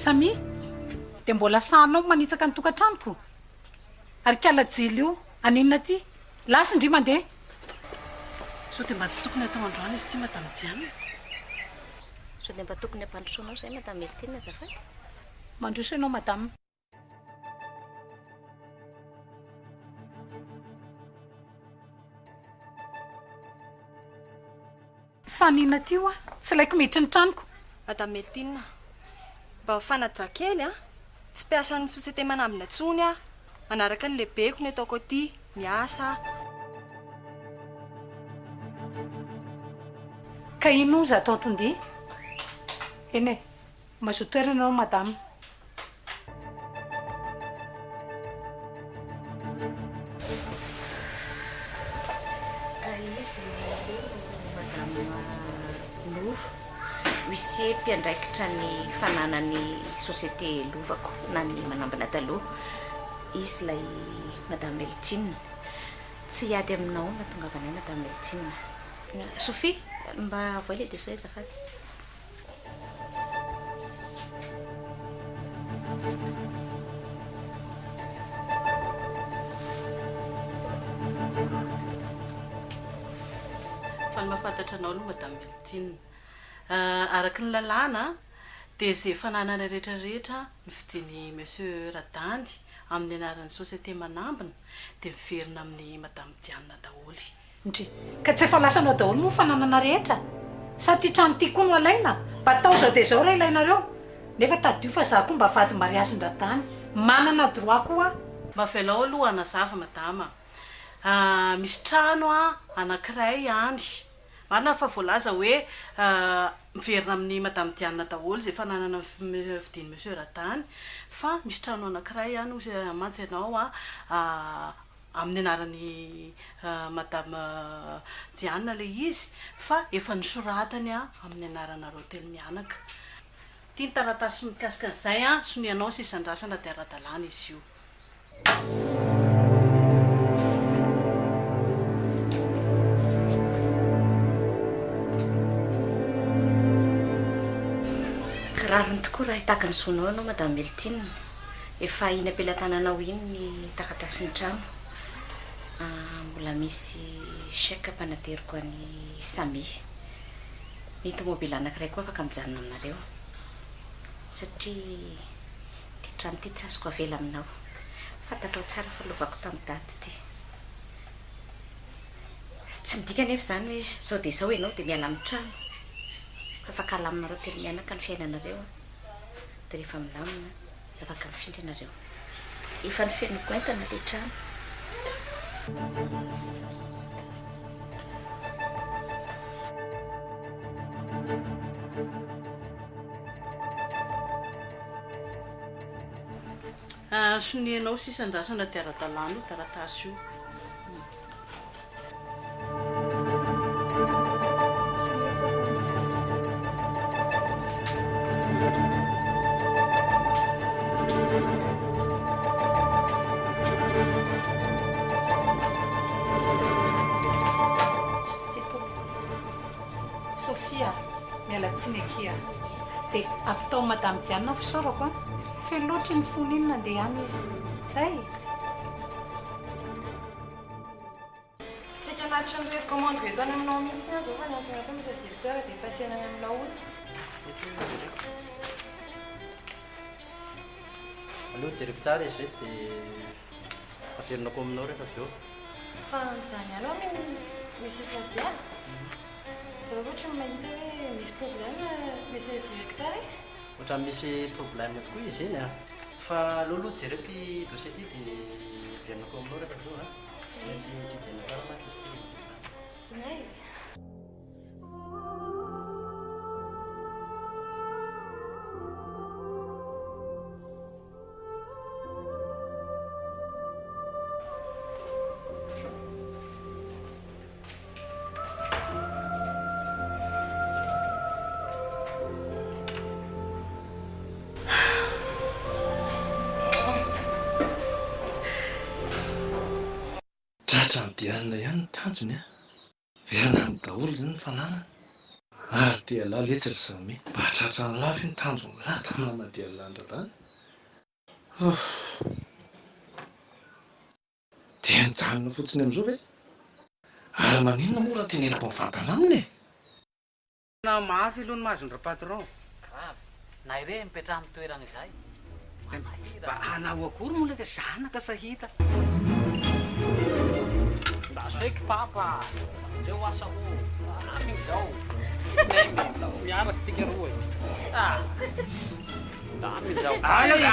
Speaker 16: Samy dia mbola sahanao manitsaka ny tokantranoko ary kaladjily io aninona ty lasy indry mandeha
Speaker 17: sao dia mba tsy tokony atao androany izy ty madame Diana
Speaker 10: sao dia mba tokony ampandrosoanao izay madame Eltine azafady
Speaker 16: mandroso ianao madame fanina ty io a tsy laiko miditra ny tranoko
Speaker 18: madame Eltine mba fanaja kely a tsy piasan'ny société manambina tsony a manaraka ny lehibeko ny ataoko aty miasa
Speaker 16: ka ino za atao tondy eny e mazoto toerana anao madame
Speaker 10: izy madame Loro huissier mpiandraikitra ny fananany société lovako na ny manambana taloha izy lay madame Eltine tsy hiady aminao mahatonga avy anay madame Eltine Sophie mba voile de soe azafady
Speaker 17: fa ny mahafantatra anao aloha madame Eltine araka ny lalàna dia izay fananana rehetrarehetra nividiny monsieur Radany amin'ny anaran'ny société manambina dia miverina amin'ny madame Diana daholy
Speaker 16: ndry ka tsy efa lasanao daholo no fananana rehetra sa ty trano ty koa no alaina mba atao zao dia zao raha ilainareo nefa tadio fa za koa mba vady mariasin-dratany manana droit koa
Speaker 17: mavelao aloha anazava madama misy trano a anankiray any marina fa voalaza hoe miverina amin'ny madame Diana daholo izay fananana vidiny monsieur Radany fa misy trano anankiray any ozy amantsy ianao a amin'ny anarany madame Diana le izy fa efa nisoratany a amin'ny anarana hôtel mianaka tia ny taratasy mikasika an'izay a sonianao sy isandrasana dia ara-dalàna izy io
Speaker 10: rariny tokoa raha hitaka ny zonao anao madame Eltine efa iny ampelantananao iny ny taratasy ny trano mbola misy chèque mpanateriko any Samy ny tomobile anankiray koa afaka mijanona aminareo satria ty trano ty tsy azoko avela aminao fantatrao tsara fa lovako tamin'ny daty ty tsy midika nefa zany hoe sao dia zao ianao dia miala amin'ny trano afaka alaminareo telo mianaka ny fiainanareo dia rehefa milamina afaka mifindra ianareo efa ny fiainako entana le trano
Speaker 17: sonianao sy isandrasana dia ara-dalàna io taratasy io
Speaker 16: Sophia miala tsiny akia dia ampitao madame Diana fisaorako feno loatra ny fony iny nandeha any izy zay
Speaker 8: sika anatitra ny recommande reto any aminao mihitsy ny azo fa ny antsona atao misy directeur dia passena any aminao ony
Speaker 14: aloha jereko tsara izy zay dia averinako aminao rehefa avy eo
Speaker 8: fa n'izany alao misy Flavia zao ohatra mahita hoe misy problème monsieur directeur
Speaker 14: ohatra misy problème tokoa izy iny a fa aloaloha jereko dossier ty dia averinako aminao rehefa avy eo a tsy maintsy étudiena tsara matsy izy ty
Speaker 8: nay
Speaker 9: Diana ihany ny tanjony a verina amin'ny daholo zany ny fananana ary dia laletsy ry Samy mba mahatratra ny lafy ny tanjo ny lahy tamina madia landra tany dia nijanona fotsiny amin'izao ve ary maninona moa raha tenenako mivantana aminy
Speaker 5: na mafy aloha ny mahazondra patron
Speaker 2: na ire mipetraha amin'ny toerana izay
Speaker 5: mba anao akory moa laka zanaka sahita
Speaker 2: ndasaiko papa zao asa ho afy izao miaraka tika roa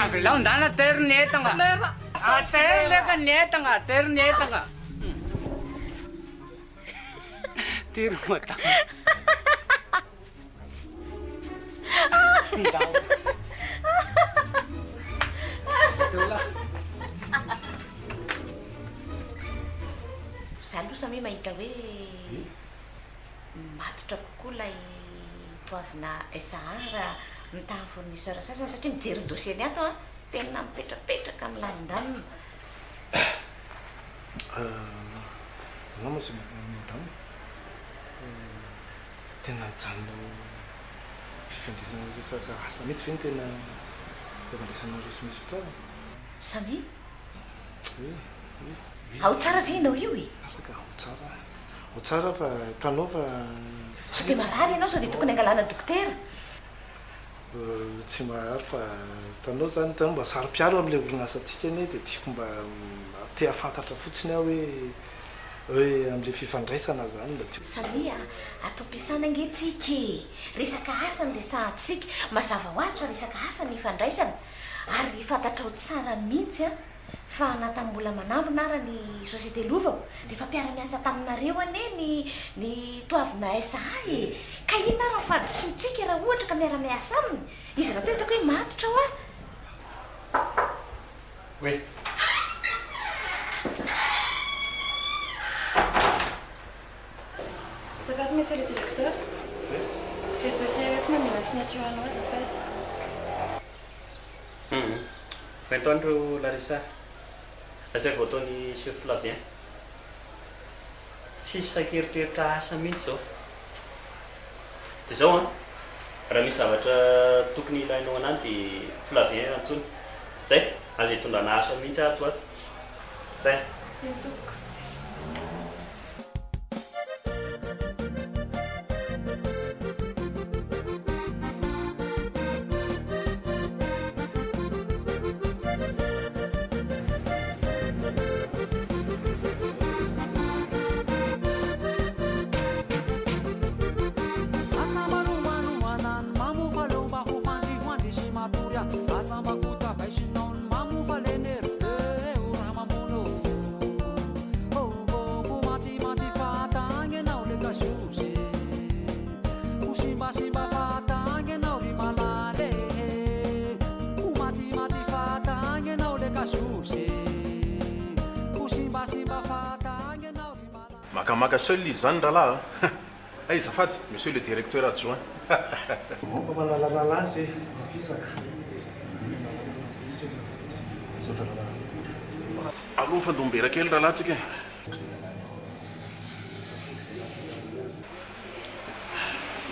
Speaker 5: Avelao ndana ternetanga. Aterleka netanga, ternetanga. Tiro mata.
Speaker 10: Saloha samy mahita hoe matotra kokoa ilay toavina Esahara mitany fournisseur sasany satria mijery dossier-ny ato a tena mipetrapetraka amin'ny landamina.
Speaker 9: Anao moa sy madame tena mijanona fifandraisana resaka asa mety ve ny tena fifandraisana resy fotoana
Speaker 10: Samy ao tsara ve ianao io e?
Speaker 9: Ao tsara fa tanao fa
Speaker 10: sao dia marary ianao sao dia tokony angalana dokotera.
Speaker 9: Tsy mahary fa tanao zany tano mba sary-piaro amin'ilay orinasantsika ane dia tiako mba te hafantatra fotsiny aho hoe amin'ilay fifandraisana zany mba tiako.
Speaker 10: Samy atao ampiasana angetsika resaka asa ny resahantsika mazava ho azy fa resaka asa ny ifandraisana ary fantatrao tsara mihitsy a fa anatambola manambona ara ny société lovako dia fa mpiara-miasa taminareo ane ny toavina SA e ka ina raha fadisotsika raha ohatra ka miara-miasa aminy izy raha tena hitako hoe matotra ho
Speaker 14: Oui.
Speaker 8: Ça va, monsieur le directeur? J'ai le dossier avec moi, mais la signature à noix, en fait.
Speaker 12: Antoandro Larissa, asaiko ataony chef Flavien. Tsisy sankeritreritra asa mihitsy zao. Dia zao raha misy zavatra tokony ilainao anany dia Flavien antsony. Zay, aza hitondrana asa mihitsy ato ato. Zay.
Speaker 3: Makamaka seul izy zany rahalahy ay zafady monsieur le directeur adjoint
Speaker 9: mba manalalala azy fisaka
Speaker 3: aloha fandombera kely rahalahy tsika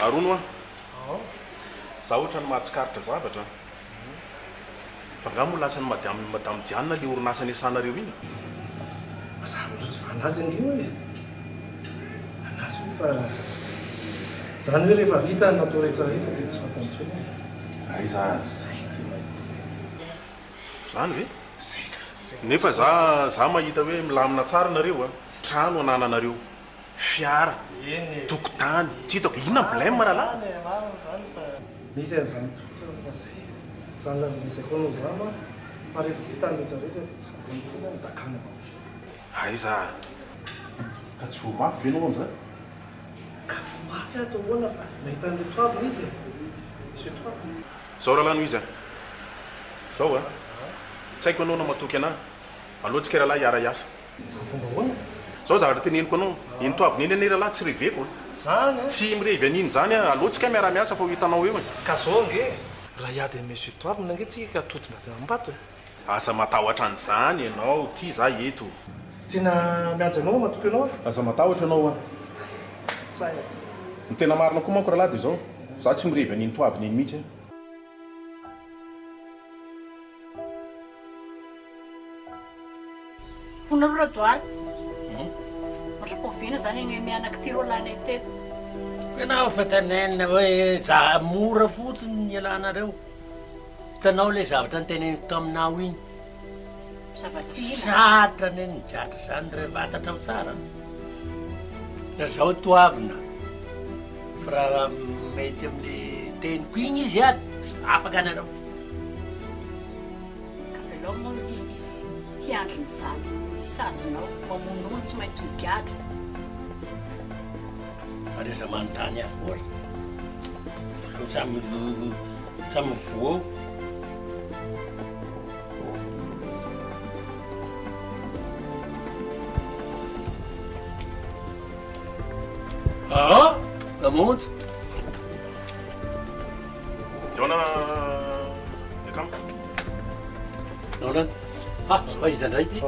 Speaker 3: arono a za ohatra ny mahatsikaritra zavatra fa ngamo lasany madame Diana le orinasany esanareo iny
Speaker 9: mazavarotsy vanazy angio e anazy io fa zany hoe rehefa vita natao rehetrarehetra dia tsy fantantsony
Speaker 3: aiza zany ve nefa za mahita hoe milamina tsara nareo a trano anananareo fiara tokotany tsy hitako inona blème rahalahy
Speaker 9: zany fa misy an'izany tokotra zay zany lavilisako anao zama fa rehefa vitany rehetrarehetra dia tsy fantantsony midakany
Speaker 3: aiza ka tsy vo mafy venao am'zany
Speaker 9: ka vo mafy ato ahoana fa mahita an'le toavina izy monsieur toavina
Speaker 3: zao rahalahy no izy a zao a tsy haiko anao na matoky anahy alohatsika rahalahy hiara iasa
Speaker 9: fomba hoana
Speaker 3: zao zavatra teneniko anao iny toavina iny ane rahalahy tsy reveko
Speaker 9: zany
Speaker 3: tsy mirevy an'iny zany a alohatsika miara-miasa fa ho hitanao eo e
Speaker 9: ka zao nge raha hiady a monsieur toavina nge tsika ka totina dia ambato
Speaker 3: asa matahotra an'izany ianao ty za eto
Speaker 9: tena mianja anao matoky anao
Speaker 3: asa matahotra anao a ny tena marina koa manko rahalahy dia zao za tsy mirevy an'iny toaviny iny mihitsy
Speaker 16: honareo radoary matrapovina zany eny mianaka ty ro lana teto
Speaker 4: ianao fa tanenina hoe za mora fotsiny ny alanareo hitanao le zavatra ny tena taminao iny satra ny nijatra zany re vatatra tsara da zao toavina fa raha mety amin'ny teniko igny izy aty afaka anareo
Speaker 16: kavelao moa hiandro ny valy isazonao mamonono tsy maintsy migadra
Speaker 4: areza manontany avory samy voao Kamonto.
Speaker 3: Dona Ekam.
Speaker 4: Dona. Vai izandray ty.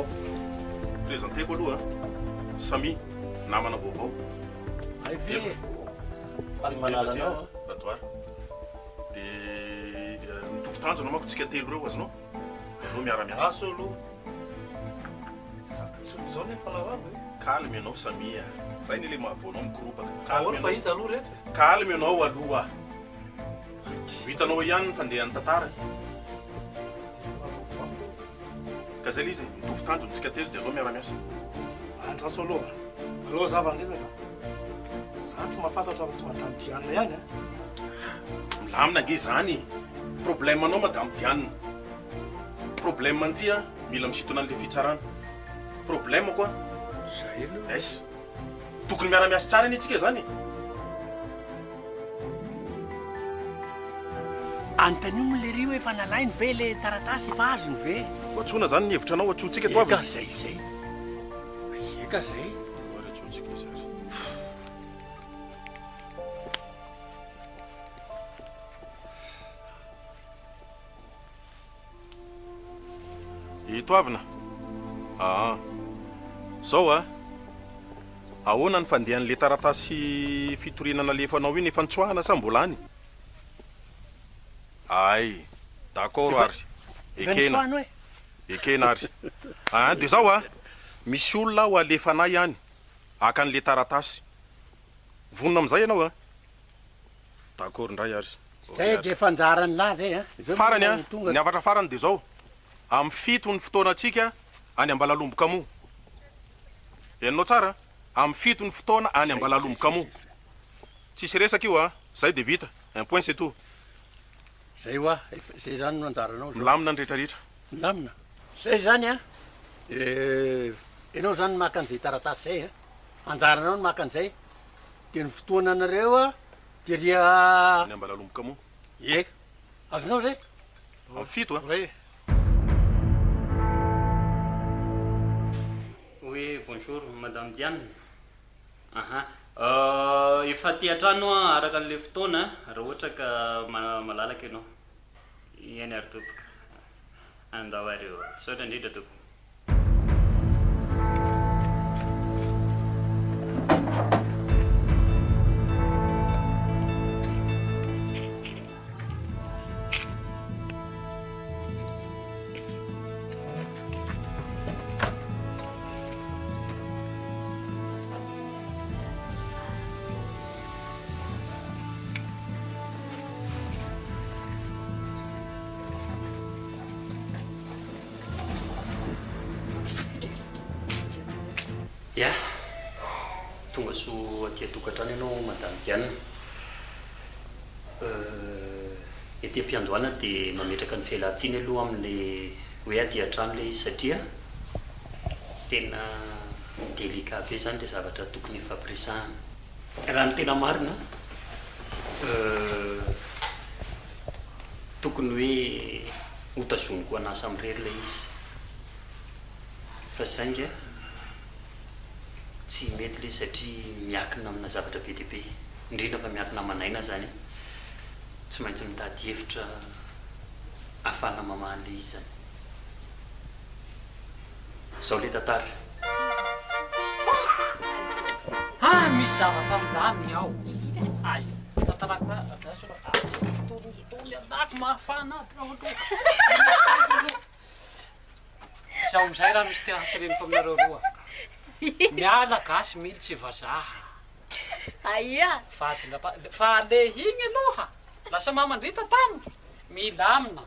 Speaker 3: Prezanteko aloha Sami, namana vaovao.
Speaker 4: Ay ve. Fany manalanao.
Speaker 3: Radoary. De mitovy tanjona manko tsika telo reo azonao. Reo miara-miasa.
Speaker 14: Aso aloha. Zao nefa lavabo.
Speaker 3: Calme ianao Sami. Zay ny le mahavoanao mikoropaka.
Speaker 14: Ahoana fa izy aloha rehetra?
Speaker 3: Calme ianao aloha. Hitanao ihany ny fandehan'ny tantara. Ka zay le izy mitovy tanjona tsika telo dia alao miara-miasa.
Speaker 14: Andraso aloha. Aloha zava-ndresaka. Za tsy mahafantatra fa tsy madame Diana ihany.
Speaker 3: Milamina ange zany. Problème anao madame Diana. Problème antia mila misintona an'le fitsarana. Problème koa.
Speaker 4: Zay aloha.
Speaker 3: Es. Tokony miara-miasa tsara ny tsika zany.
Speaker 4: Antanio le rio efa nalainy ve le taratasy efa azony ve?
Speaker 3: Ohatsona zany ny hevitranao atsotsika to avy.
Speaker 4: Eka zay. Eka zay.
Speaker 3: Ora atsotsika izy. Ito avina. Zao ahoana ny fandehan'le taratasy fitorinana lefanao iny efa nitsoahana sa mbola any? Ay, d'accord ary. Ekena ary. De zao misy olona aho alefanay ihany aka an'le taratasy. Vonona am'izay ianao D'accord ndray ary.
Speaker 4: Zay de efa anjarany la zay
Speaker 3: Farany ny avatra farany de zao. Am fito ny fotoanatsika any Ambalalomboka mo. Enao tsara? Am fito ny fotoana any Ambalalomboka mo. Tsisy resaka io zay de vita. Un point c'est tout.
Speaker 4: Zay wa, zay zany no anjaranao.
Speaker 3: Milamina ny rehetrarehetra.
Speaker 4: Milamina. Zay zany enao zany maka an'izay taratasy zay anjaranao no maka an'izay. De ny fotoana anareo de ria
Speaker 3: any Ambalalomboka mo.
Speaker 4: Eka. Azonao zay?
Speaker 3: Am fito
Speaker 12: Oui, bonjour, Madame Diane. Efa ty an-trano araka an'le fotoana raha ohatra ka malalaka ianao. Eny ary tompoko. Andao areo. Saotra indrindra tompoko. Ya, tonga so aty tokantrano ianao Madame Diane. Ety am-piandohana dia mametraka ny fialan-tsiny aloha amin'le hoe aty an-trano le izy satria tena delika be zany le zavatra tokony fampiresahana. Raha ny tena marina tokony hoe hotazoniko anasa amirery le izy. Fa sainga tsy mety le satria miakina amina zavatra be dia be, indrindra fa miakina manaina zany tsy maintsy mitady hevitra ahafahana mamaha le izy zany. Zao le tantara.
Speaker 16: Misy zavatra amizany ao. Ay, tantarako
Speaker 2: Miadako mafana aby ao aloha. Zaho amizay raha misy tia hampiremiko aminareo roa. Miala gasy mily tsy vazaha.
Speaker 11: Aia?
Speaker 2: Fa le igny aloha. Lasa mamandrita taminy. Mila amina.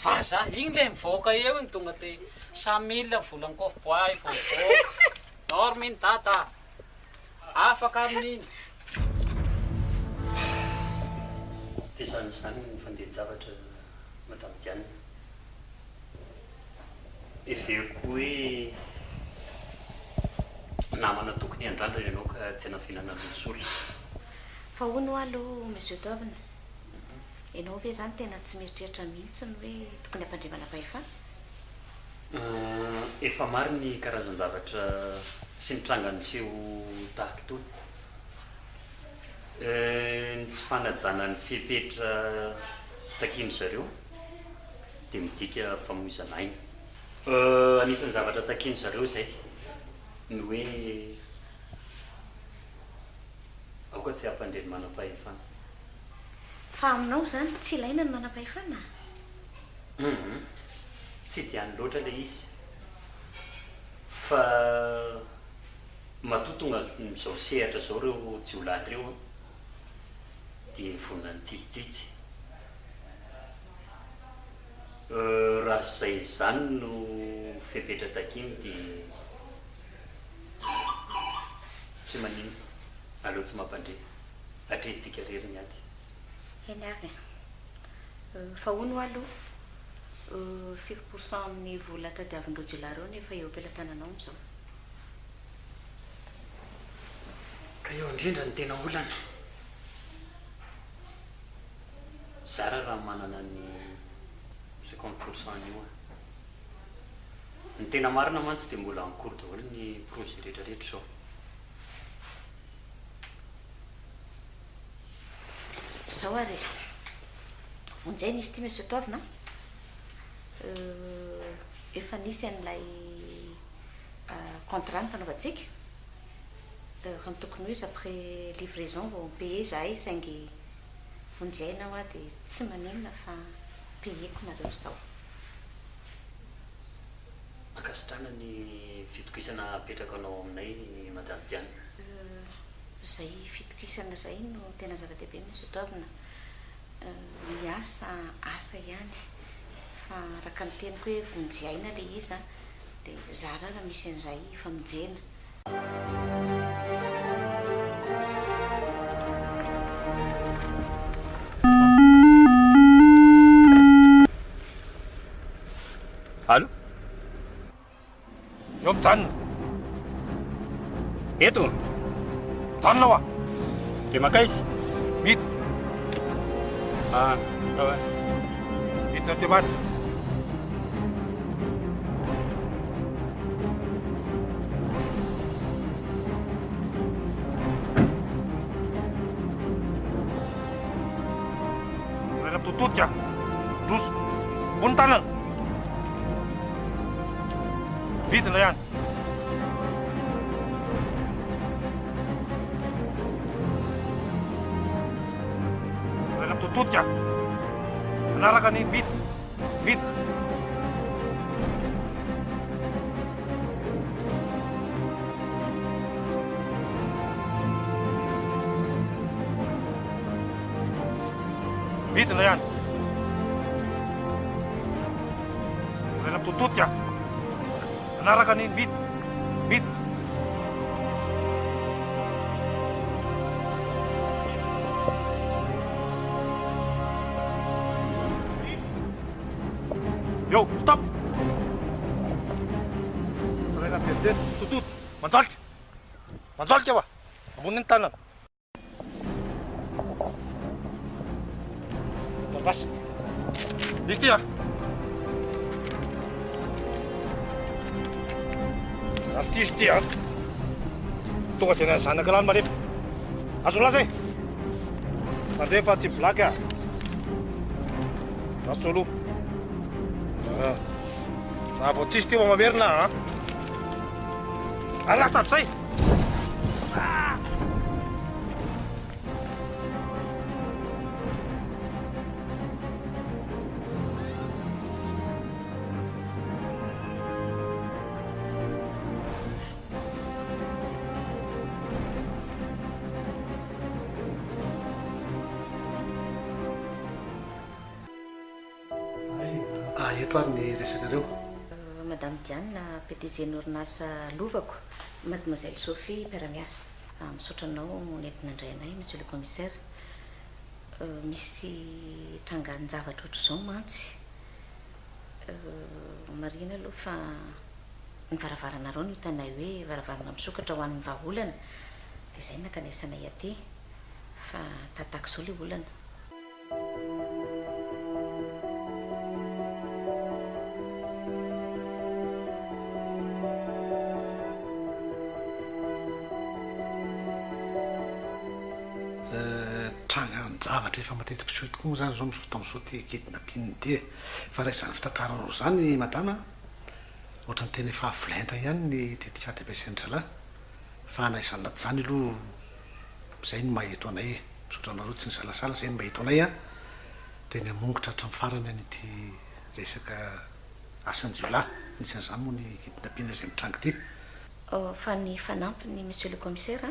Speaker 2: Vazaha igny le mivoaka eo igny tonga te 100 000 volany kofoboay vovoaka. Normy tata. Afaka amin'iny.
Speaker 4: Ty sanisany ny fandeha-javatra Madame Diane. Everiko hoe namana tokony handrandra ianao ka tsy hanafinana nosolo.
Speaker 10: Fa hono aloha monsieur Tovina. Ianao ve zany tena tsy mieritreritra mihitsy ny hoe tokony hampandremana fahefana?
Speaker 4: Efa maro ny karazan-javatra sy ny tranganyseho tahaka itony. Ny tsy fanajana ny fepetra takiny zareo dia midika famoizana aina. Anisan'ny zavatra takiny zareo izay ny hoe aoka tsy hampandreny manam-pahefana.
Speaker 10: Fa aminao zany tsy ilaina ny manam-pahefana?
Speaker 4: Tsy diany loatra ilay izy. Fa matoa tonga amin'izao sehatra izao ireo jiolahy ireo dia vonona ny tsitsitsitsy. Raha izay zany no fepetra takiny dia tsy manino aleo tsy mampandre atrehintsika rery ny aty.
Speaker 10: Eny avy. Fa hono aloha 5% amin'ny vola tadiavin'ireo jiolahy ireo nefa eo am-pelatananao amin'izao.
Speaker 4: Ka eo indrindra ny tena olana. Zara raha manana ny 50% io. Ny tena marina mantsy dia mbola ankoro daholo ny projet rehetrarehetra izao.
Speaker 10: Zao ary vonjeny izy ity monsieur Tovina. Efa nisy an'ilay contrat nifanaovantsika. Raha ny tokony hoe après livraison vao paye zahay saingy vonjena aho dia tsy maninona fa payeko nareo izao.
Speaker 4: Ankasitrana ny fitokisana apetraka anao aminay Madame Diane.
Speaker 10: Zay fitokisana zay no tena zava-dehibe monsieur Tovina. Miasa asa ihany. Fa araka ny teniko hoe vonjyaina le izy dia zara raha misy an'izay famonjena.
Speaker 3: Allô? Eo mijanona.
Speaker 4: Eto.
Speaker 3: Mijanona aho a.
Speaker 4: Dia maka izy?
Speaker 3: Mity. Midina teo marina. Tsiraina mitototika. Roso. Ambony tanana. Vidina ihany. Tsiraina mitototika. Manaraka ny vita. Vita. Vidina ihany. Tsiraina mitototika. Manaraka ny vita. Vita. Yo, stop! Tsiraina perder, tutut. Mandoalika. Mandoalika aho a. Ambony ny tanana. Talbasy. Izy ty a. Afty izy ty a. Tonga tena zanaka lany marefa. Azo laza e. Mandefa tsy blaky a. Azo aloha. Raha vao tsisy teo mamerina a. Alasa aby zay.
Speaker 5: eto ary ny resakareo.
Speaker 10: Madame Diane, PDG n'orinasa lovako, Mademoiselle Sophie mpiara-miasa. Misaotranao nentina indray anay, monsieur le commissaire. Misy tranganin-javatra ohatr'izao mantsy. Marina aloha fa ny varavaranareo no hitanay hoe varavarana misokatra ho an'ny vahaolana. Dia izay nakanesanay aty fa tatako izao ilay olana.
Speaker 5: Trangan-javatra efa matetika soa tokoa zany zao fotoan'izao ty kitina pininy ty fa raha izany fitantaranao zany madama ohatrany tena efa avolenta ihany ny tetikady ampiasain'zalahy fa na izany lato zany aloha izay no maheto anay misotranareo tsy ny salasala izay no maheto anay a dia ny hamongotra hatramin'ny farany anyty resaka asan-jiolahy nisan'izany moa ny kitina pinina izay mitrango ty.
Speaker 10: Fa ny fanampiny monsieur le commissaire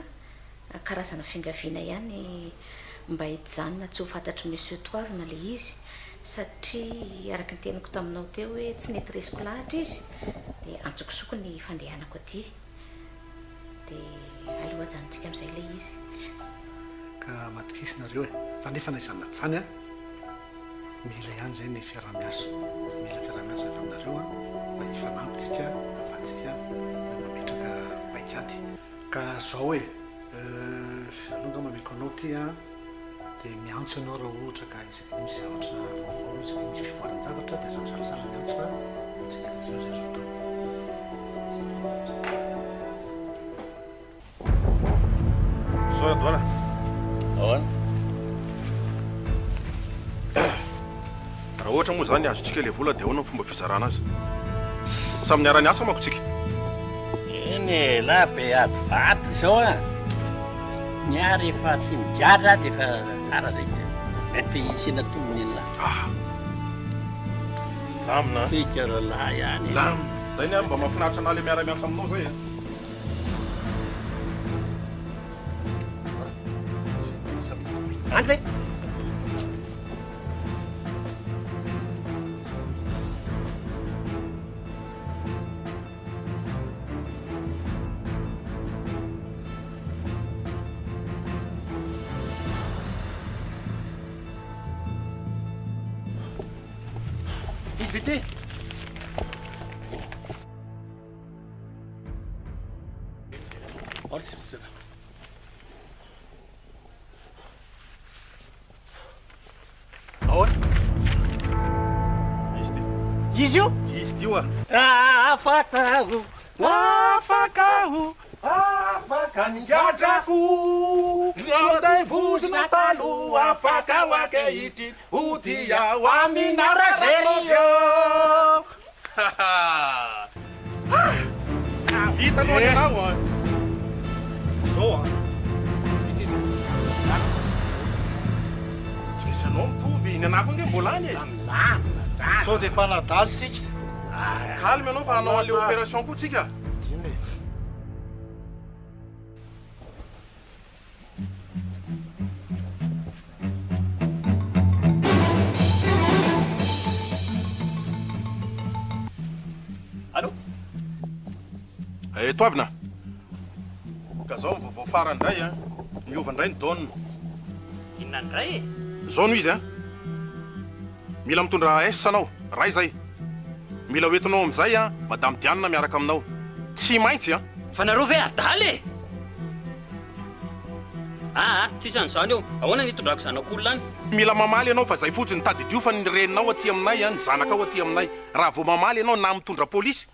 Speaker 10: karazana fingaviana ihany mba hijanona tsy ho fantatry monsieur Toavina le izy satria araka ny teniko taminao teo hoe tsy nety resiko lahatra izy dia antsokosoko ny fandehanako aty dia aloha ajanontsika amin'izay le izy.
Speaker 5: Ka matokisynareo fa nefa na izany natsany a mila ihany zay ny fiarah-miasa mila fiarah-miasa efa aminareo mba hifanampitsika afatsika mametraka paikady ka zao hoe aloha mameko anao ty a dia miantso ianao raha ohatra ka isaka misy zavatra vaovao isaka misy fivoaran-javatra dia zany salasala miantso fa tsika tsy eo zay azo atao.
Speaker 3: Soa doala.
Speaker 4: Ahoana?
Speaker 3: Raha ohatra moa zany azontsika ilay vola dia ahoana ny fomba fizarana azy? Samy niara-ny asa manko tsika.
Speaker 4: Eny la be ady vaty zao a. Niary efa sy migadra dia efa tsara zay mety isina tombony iny lahy.
Speaker 3: Lamina.
Speaker 4: Tsika rahalahy ihany.
Speaker 3: Lamina. Zay ny ary mba mahafinaritra anao ilay miara-miasa aminao zay.
Speaker 4: André. Vite. Olha isso. Aonde? Izy io?
Speaker 3: Izy ty io a.
Speaker 4: Afaka ho. Afaka ho. Afaka ny gadrako. Anday vozona taloha afaka ho ankehitry. Ho dia ho aminara serio.
Speaker 3: Hitanao ianao a. Zao a. Tsy misy anao mitovy ny anako nge mbola any e.
Speaker 5: Sao dia efa nadalo tsika.
Speaker 3: Calme ianao fa hanao an'ilay opération koa tsika.
Speaker 4: Allô?
Speaker 3: Toavina. Ka zao vaovao farany indray a miova indray ny daonina.
Speaker 4: Inona indray e?
Speaker 3: Zao no izy a. Mila mitondra S anao, ray zay. Mila hoentinao amin'izay a, Madame Diane miaraka aminao. Tsy maintsy a.
Speaker 12: Fa nareo ve adaly e? Tsisy an'izany eo. Ahoana ny hitondrako zanak'olona any?
Speaker 3: Mila mamaly ianao fa zay fotsiny tadidio fa ny reninao aty aminay a, ny zanakao aty aminay. Raha vao mamaly ianao na mitondra polisy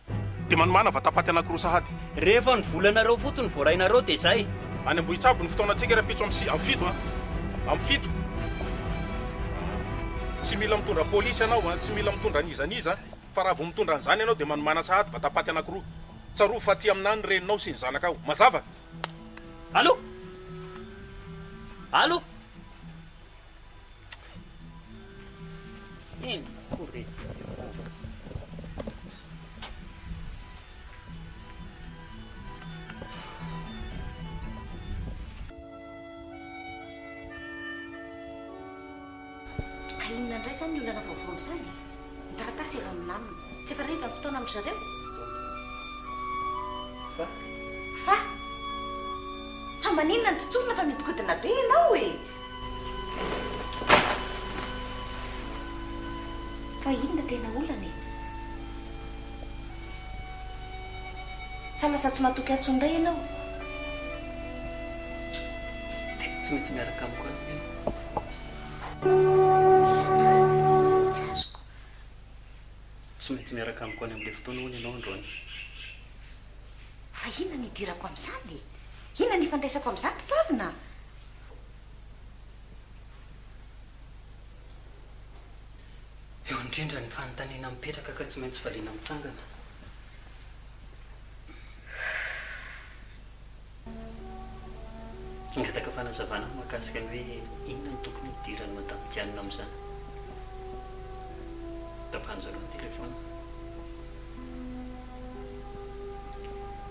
Speaker 3: dia manomana vatapaty anankiroa sahady.
Speaker 12: Rehefa ny volanareo fotsiny voarainareo dia izay.
Speaker 3: Any Ambohitsabo ny fotoanantsika rapitso amin'ny fito a. Amin'ny fito. Tsy mila mitondra polisy ianao a, tsy mila mitondra nizaniza fa raha vao mitondra an'izany ianao dia manomana sahady vatapaty anankiroa. Tsaroa fa aty aminany ny reninao sy ny zanakao. Mazava?
Speaker 12: Allô? Allô?
Speaker 10: Inona indray zany ny olana vaovao amin'izany? Ny taratasy sy avy amin'ny namina tsy efa riva ny fotoana amin'ny zareo fa maninona ny tsotsorona fa midikodina be ianao e fa inona tena olana e sa lasa tsy mahatoky atsondray ianao
Speaker 1: tsy maintsy miaraka amiko any
Speaker 10: tsy azoko
Speaker 1: tsy maintsy miaraka amiko any amin'ilay fotoana hoany ianao androany
Speaker 10: fa inona ny idirako amin'izany inona ny ifandraisako amin'izany mpavina
Speaker 1: eo indrindra ny fanontaniana mipetraka ka tsy maintsy valiana mitsangana ingataka fanazavana mahakasika ny hoe inona ny tokony hidirany madamitianina amin'izany tapahan'zareo ny telefona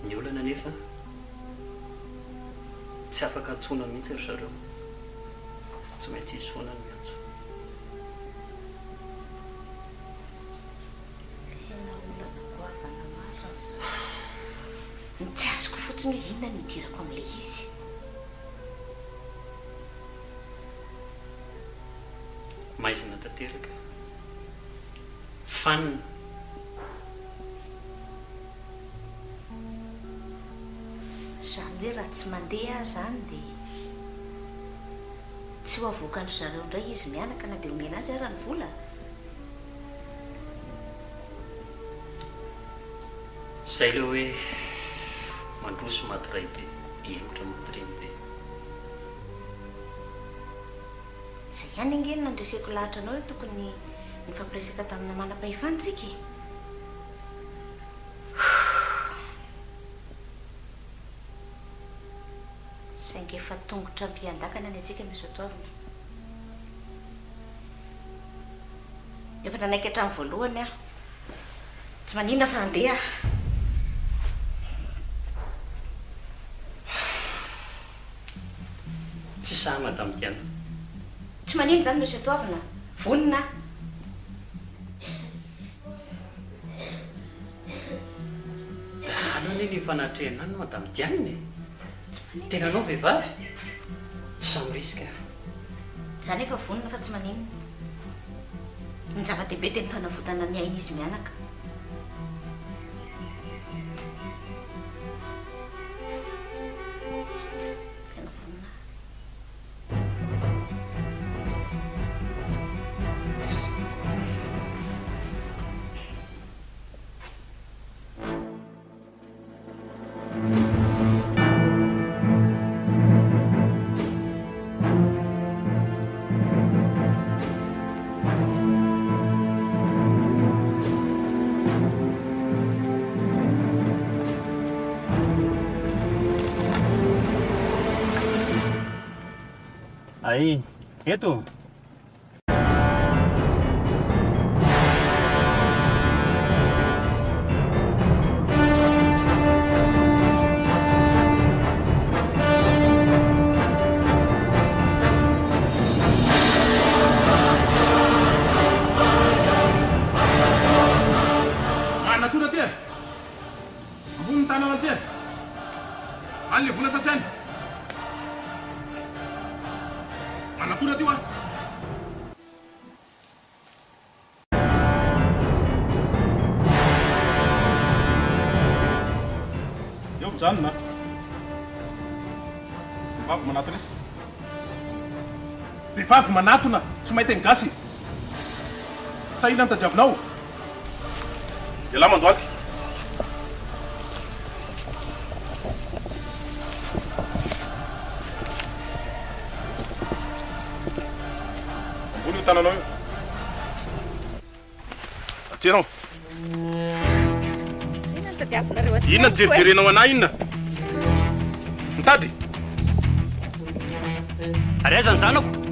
Speaker 1: ny olana nefa tsy afaka antsona mihitsy ry zareo tsy maintsy izy foana ny miantso
Speaker 10: tsy azoko fotsiny hoe inona ny idirako amin'ilay izy
Speaker 1: maizina tanteraka fanina
Speaker 10: zany hoe raha tsy mandeha zany dia tsy ho avoaka ny zareo indray izy mianaka na dia omena azy ara ny vola
Speaker 1: zay leo hoe mandroso matiray be emotra matireny be
Speaker 10: zay ihany angenina andreseko lahatra anao hoe tokony nifampiresaka tamina manam-pahifantsika saingy efa tongotra mpiandakana ny atsika misy atoavina efa nanaiky hatramin'ny voalohany aho tsy manina fa andeha
Speaker 1: tsy sa madamitiana
Speaker 10: tsy manino zany misy atoavina vonina
Speaker 1: anany ny fanatrehanany no madamitianiny tena anao vehivavy tsy samyriska
Speaker 10: zany efa vonina fa tsy manino ny zava-dehibe dia nifanavotana ny aina izy mianaka
Speaker 12: Aí, e tu?
Speaker 3: Natura dia. Abung tanah dia. Ali guna saja. Mana tu dah tiwa? Yo jangan na. Bab mana tu ni? Bifaf mana tu na? Semai tengkasi. Saya nanti jawab nau. Yalah manduak. Tanano. Atiro. Inna jerijerenao ana inna? Mitady.
Speaker 12: Ary aiza ny zanako?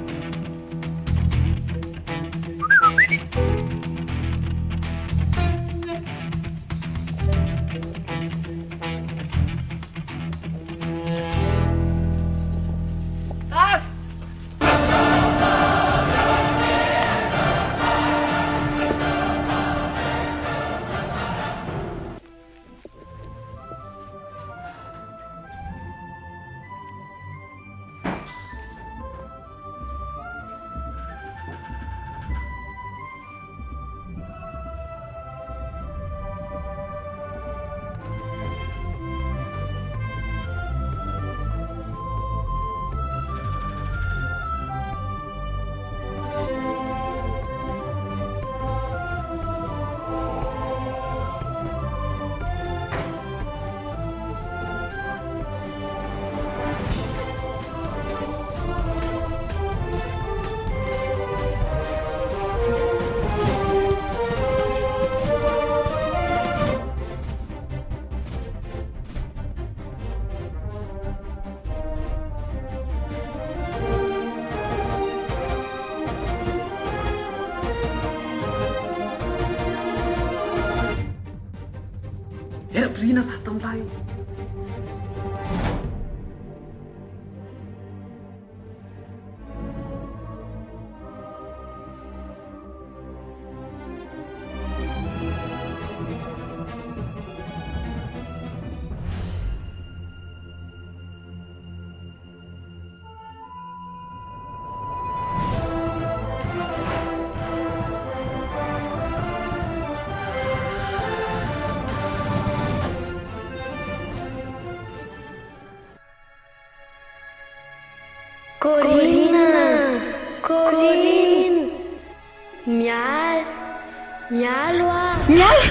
Speaker 2: Era-pirina za tamin'lahy io.
Speaker 19: Corinne, mialo ah.
Speaker 7: Mialo.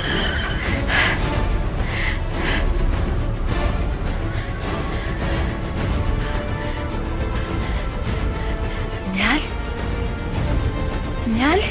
Speaker 7: Mialo.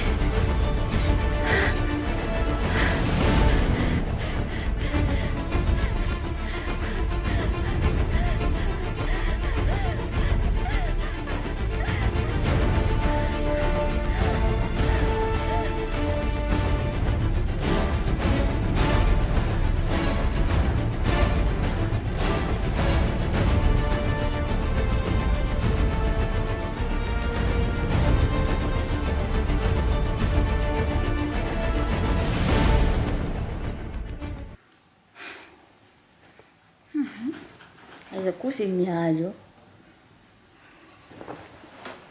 Speaker 20: Aiza koa izay mialo eo.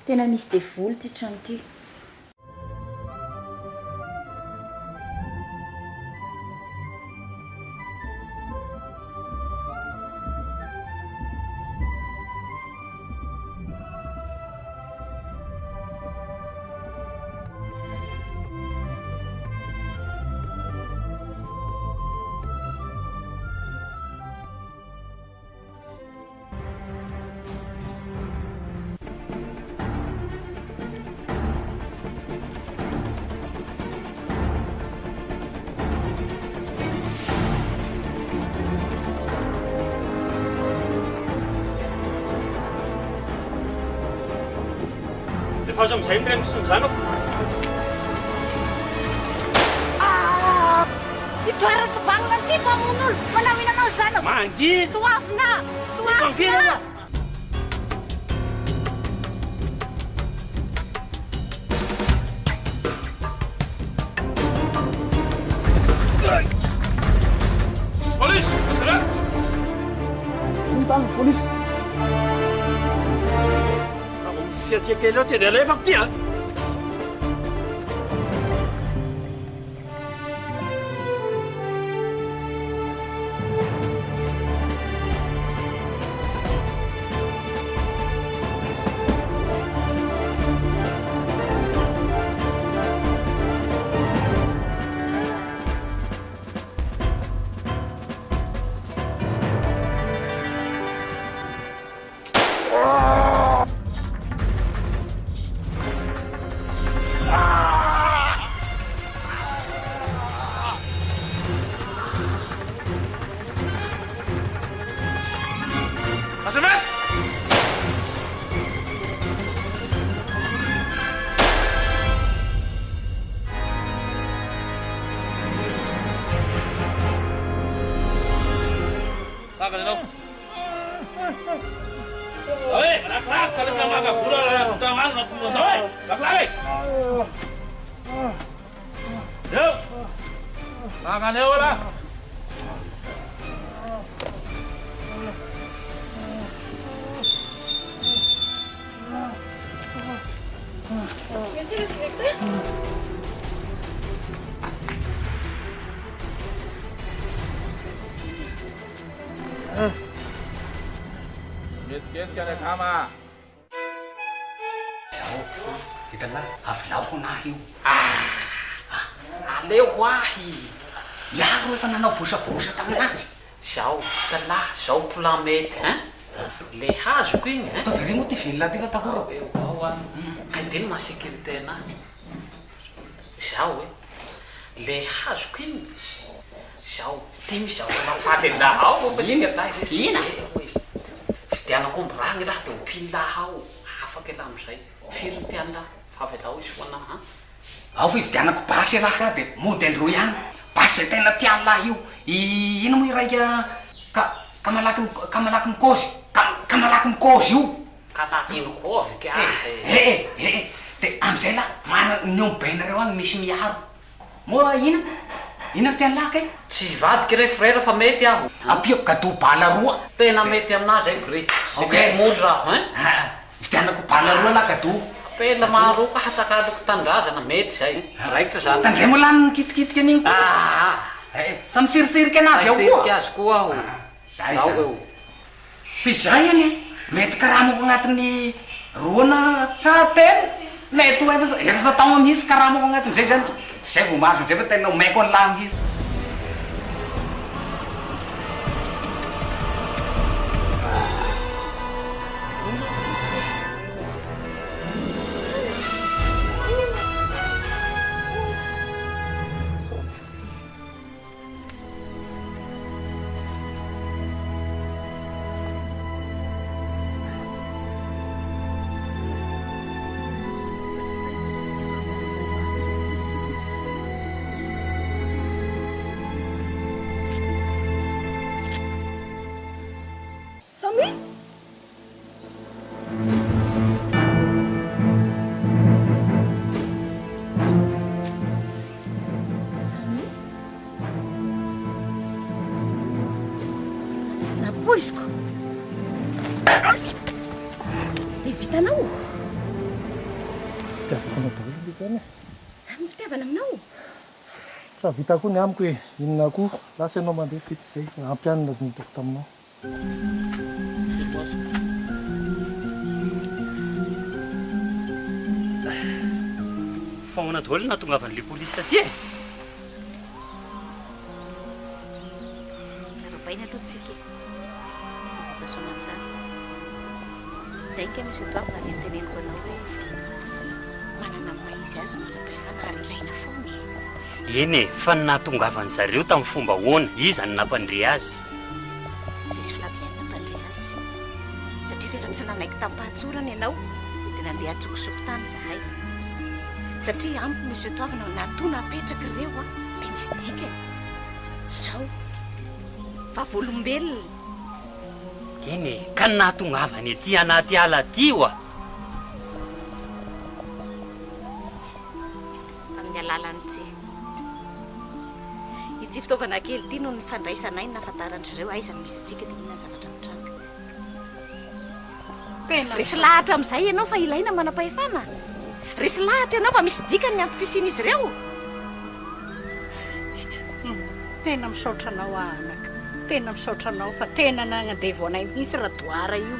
Speaker 20: Tena misy devoly ty trano ty.
Speaker 12: Faz amizay ny reniko sy ny zanako.
Speaker 11: Itoara tsy vanona ty mpamon'olo manaminanao zanako.
Speaker 12: Mangidy.
Speaker 11: Toafina.
Speaker 12: Toafina.
Speaker 3: Polis! Masalatsika!
Speaker 4: Tany polis! Tia kely eo tena alefako ty a.
Speaker 3: Metsiketika ny akama.
Speaker 5: Zao, hitalahy, avilaoko anahy io. Aleo ahy. Iaro efa nanao bosabosa taminazy.
Speaker 2: Zao, hitalahy, zao polamety, hein? Le hazoko igny, hein?
Speaker 5: Tavery moa ty vilona ty fa tahorako.
Speaker 2: Eo avao a. Haindiny maha-sécurité anahy. Zao le hazoko igny. Zao, ty misy zao mafaly anahy ao fa tsika lahy.
Speaker 5: Ina?
Speaker 2: Vidianako omby raha gny lahy de ompililahy ao. Afaky lahy amizay. Firy tianahy, fa avy lao izy ho anahy, hein?
Speaker 5: Ao fividianako basy raha de mody andro ihany. basy tena tiany lahy io ino moa iraika ka malaky mikozy ka malaky mikozy io
Speaker 2: kalakinikovyka
Speaker 5: de am'izay la mana niombeinareo agny misy miaro moa ina tiany lahy kay
Speaker 2: tsy vadiky re frera fa mety aho
Speaker 5: apiako gato bala roa
Speaker 2: tena mety aminazy zay bri molo raho
Speaker 5: vidianako bala roa la gato
Speaker 2: pela maroka hatakadoko tandrazana mety zay raikitra zany
Speaker 5: tandray moa lany mikitikitika an'iny samy sirisiriky anazy ao
Speaker 2: siriky azy koa aho
Speaker 5: zao eo ty zay any mety karamako agnatin'ny roana sa telo mety ho efa tao mihisy karamako agnatin'izay zany zay vo mahazo zay fa tena omaiko any lahy mihisy
Speaker 10: de vitanao
Speaker 21: fitiavana daholo le zany
Speaker 10: zany fitiavana aminao
Speaker 21: fa vita koa ny amiko hoe inona koa lasa ianao mandeha fety zay ampianina nitoko taminao
Speaker 12: fahoana daholo natongavan'le polisy taty
Speaker 10: narabaina aloha tsika somatsara zay ka misy doavina le teneniko anao hoe manana maizy azy manampifana ary ilaina foana
Speaker 12: eny fa nahatongavany zareo tamin'ny fomba hoana izany nampandre azy
Speaker 10: zisy filaviany nampandre azy satria rehefa tsy nanaiky tampahatsorana ianao dia nandeha atsokosoko tany zahay satria amiko misy doavina natona apetraka ireo a dia misy dika zao vavolombelona
Speaker 12: eny ka nahatongavany aty anaty ala ty oa
Speaker 10: amin'ny alalany tsy itsy fitaovana kely ty no nifandraisanay ny nafantaran'zareo aizany misy atsika dia ina zavatra mitranga resy lahatra amin'izay ianao fa ilaina manam-pahefana resy lahatra ianao fa misy dikany ny antom-pisin'izy ireo
Speaker 11: tena misaotra anao anaka tena misaotra anao fa tena nagnadevoanay misy radoara io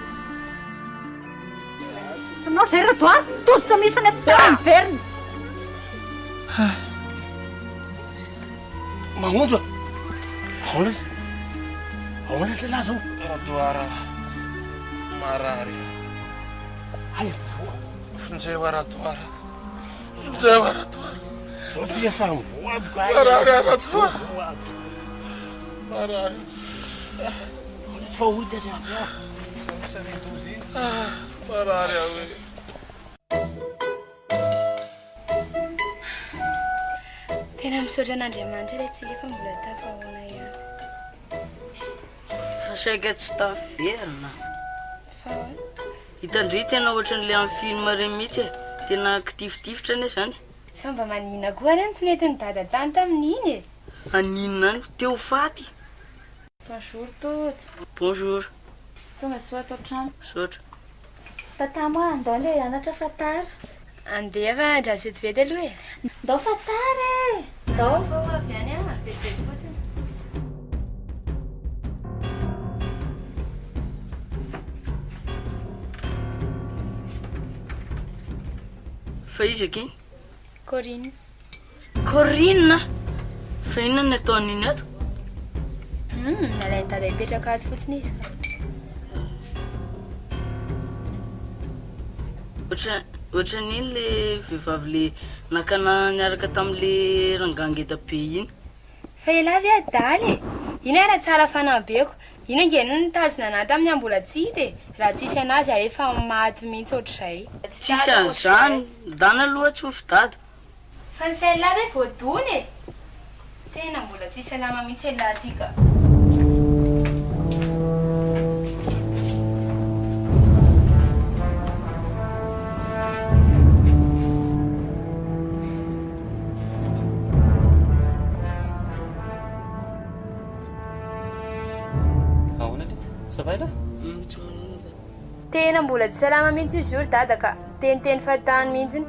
Speaker 11: anao zay radoara tolotra misy ny miverina
Speaker 4: mahonjo ahoana lehilahy zao
Speaker 9: radoara marary
Speaker 4: ay
Speaker 9: finjay wa radoara finjay wa radoara
Speaker 4: zao fiasany voadoka
Speaker 9: marary radoara marary
Speaker 4: fa oita zay avy
Speaker 9: marary awe
Speaker 15: tena misaotra an'Andriamanitra ilay tsy lefa mbola tafahoana ihany
Speaker 17: fa saika tsy taverina
Speaker 15: fa
Speaker 17: hitandry tena ohatran'le amin'ny film reny mihitsy tena kitifitifitra ane zany
Speaker 15: fa mba manina koa reny tsy nety ny dada tany tamin'iny e
Speaker 17: aninona any teo faty
Speaker 15: bonjour toto
Speaker 17: bonjour
Speaker 15: tonga soa ato trano
Speaker 17: sotra
Speaker 20: tatamo andao le anatra fatara
Speaker 15: andeha fa andraso vetivety aloha e
Speaker 20: ndao fatara e ndao
Speaker 15: avy any a vetivety fotsiny
Speaker 17: fa izy akiny
Speaker 15: Corinne
Speaker 17: Corinne fa inona ny ataon'iny ato
Speaker 15: nalainy dada hipetraka ato fotsiny izy
Speaker 17: ohatran'iny le vehivavy le nakana niaraka tamin'le rangangeta be iny
Speaker 15: fa elavy a daly iny ara tsara fanambeko iny angeno nitazona anahy tamin'ny ambola tsy hita e raha tsisy anazy a efa maty mihitsy ohatr'izay
Speaker 17: tsisy an'izany dana aloha tsy ho fidada
Speaker 15: fa ny say elavy e voadony e Tena mbola tsy salama mihitsy lahy ty ka.
Speaker 2: Ahoana letsy? Ça va là?
Speaker 15: Tena mbola tsy salama mihitsy izy io ry dada ka. Teniteny fatany mihitsy.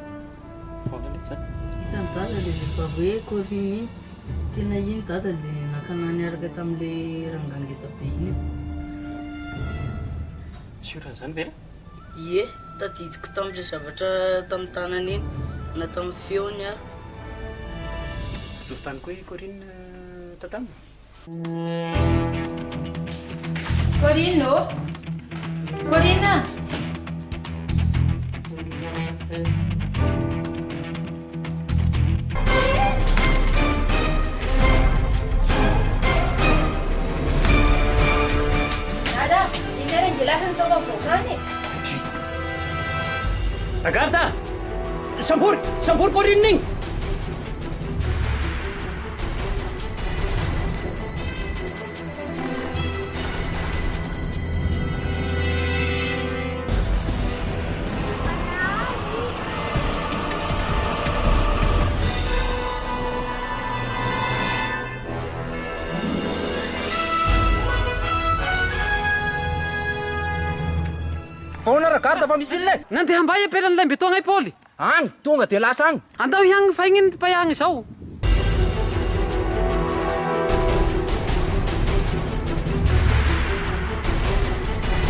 Speaker 2: Ahoana letsy?
Speaker 6: Hitany dada le rehefa hoe Corinne tena iny dada le nakana niaraka tamin'le rangangeta be iny.
Speaker 2: Sura zany ve?
Speaker 6: Ie, tadidiko tamin'le zavatra tamin'ny tanany iny na tamin'ny feony ary.
Speaker 2: Jory tany koa Corinne tatamo?
Speaker 15: Corinne ô! Corinne!
Speaker 8: Dada, izy ary angelasan'ny tsao avoakany.
Speaker 12: Agarta! Sambory Corinne igny!
Speaker 5: Foana ragarda fa misy inona?
Speaker 2: Nandeha mbay apelan'ilay mbe toagna Paoly.
Speaker 5: Agny, tonga dia lasa agny.
Speaker 2: Andao ihagny fa igny payagny izao.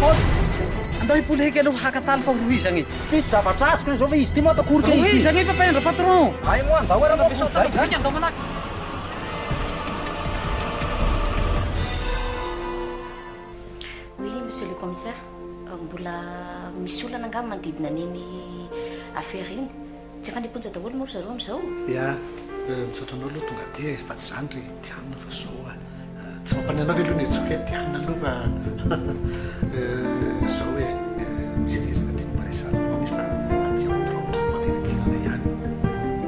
Speaker 2: Paoly, andao ipoly heky aloha hakataly fa rohizagny.
Speaker 5: Tsisy zavatra azoko izao fa izy ty moa takory kely.
Speaker 2: Rohizagny fa paindra patron.
Speaker 5: Ay moa andao ara moa
Speaker 2: zay. Andao manaky.
Speaker 10: Oui, monsieur le commissaire. Mbola misy olana angamy manodidina niny affaire iny. Tsy efa niponja daholo moa ry zareo amin'izao.
Speaker 21: Ia, misaotranao aloha tonga dia fa tsy zany ry tianina fa zao tsy mampanianao ve aloha ny etsoka hoe tianina aloha fa zao hoe misy resaka tiany maresana koa misy fa aty amin'ny raotra manerakirana ihany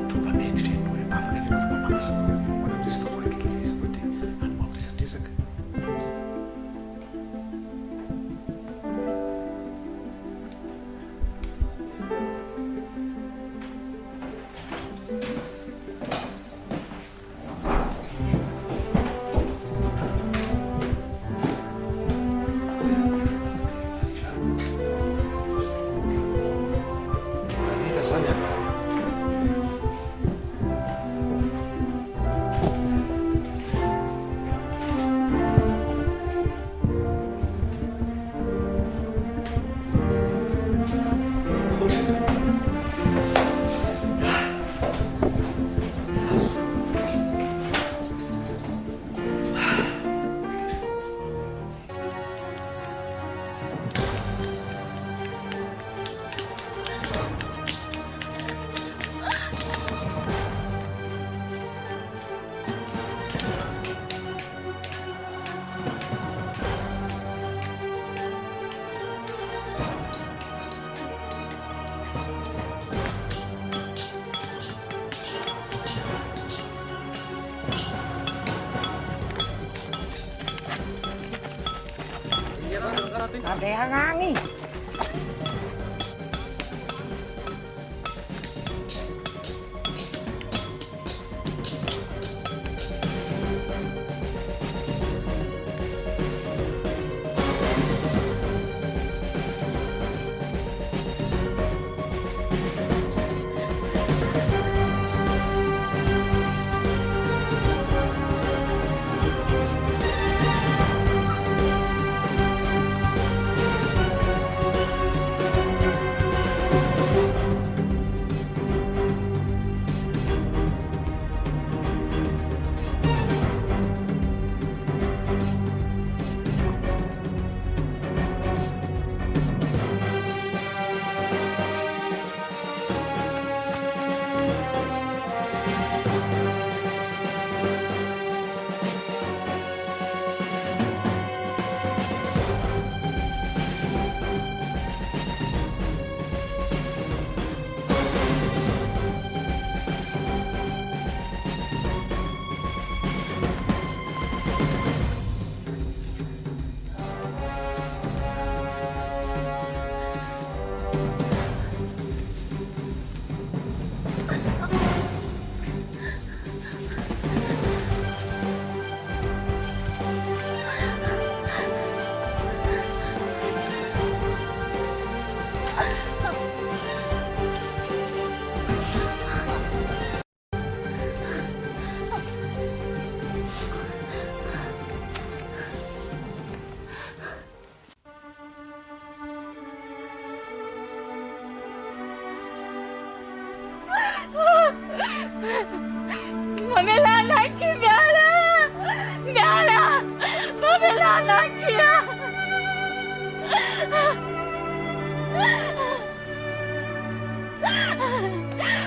Speaker 21: to mba mety renao hoe mba afaka renao mba manasana hoana amin'ny restaurant kely izy koa dia any mampiresandresaka.
Speaker 5: Andeha agny.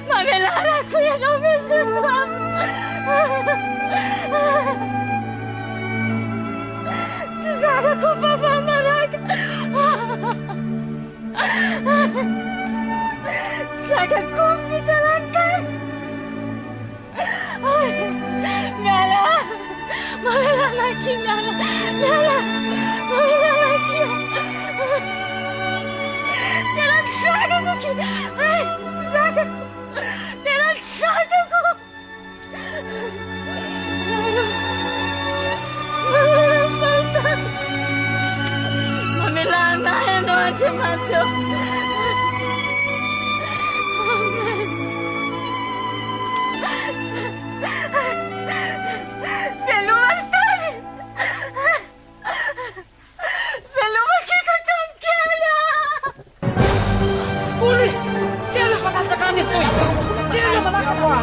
Speaker 19: Mamelarako ianao mesotoam. Ty zanako fafamaraka. Zakako fitarakay. Miala. Mamelalaki miala. Miala. Mamelalaki. Tena zakako ki. Ay, zakako. Tena zakako. Mamelana ianao Andriamanitra. Veloma tany. Veloma kiko tamin'ny kely.
Speaker 5: Uli! Tiana manatsaka any toy! Tiana manaka koa!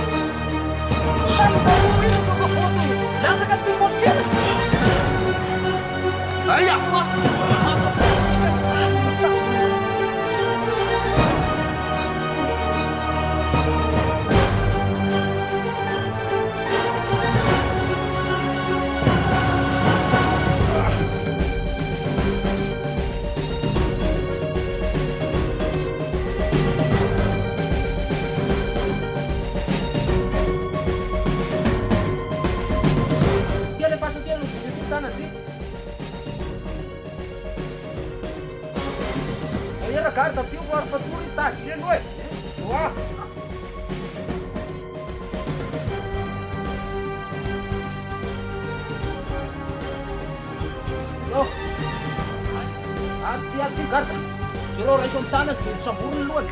Speaker 5: Latsaka ty mo tiana! Aya! Carta più fortuna e noi. Wow. Oh. Hati-hati Carta. Celor ay sultanan sa murang luan.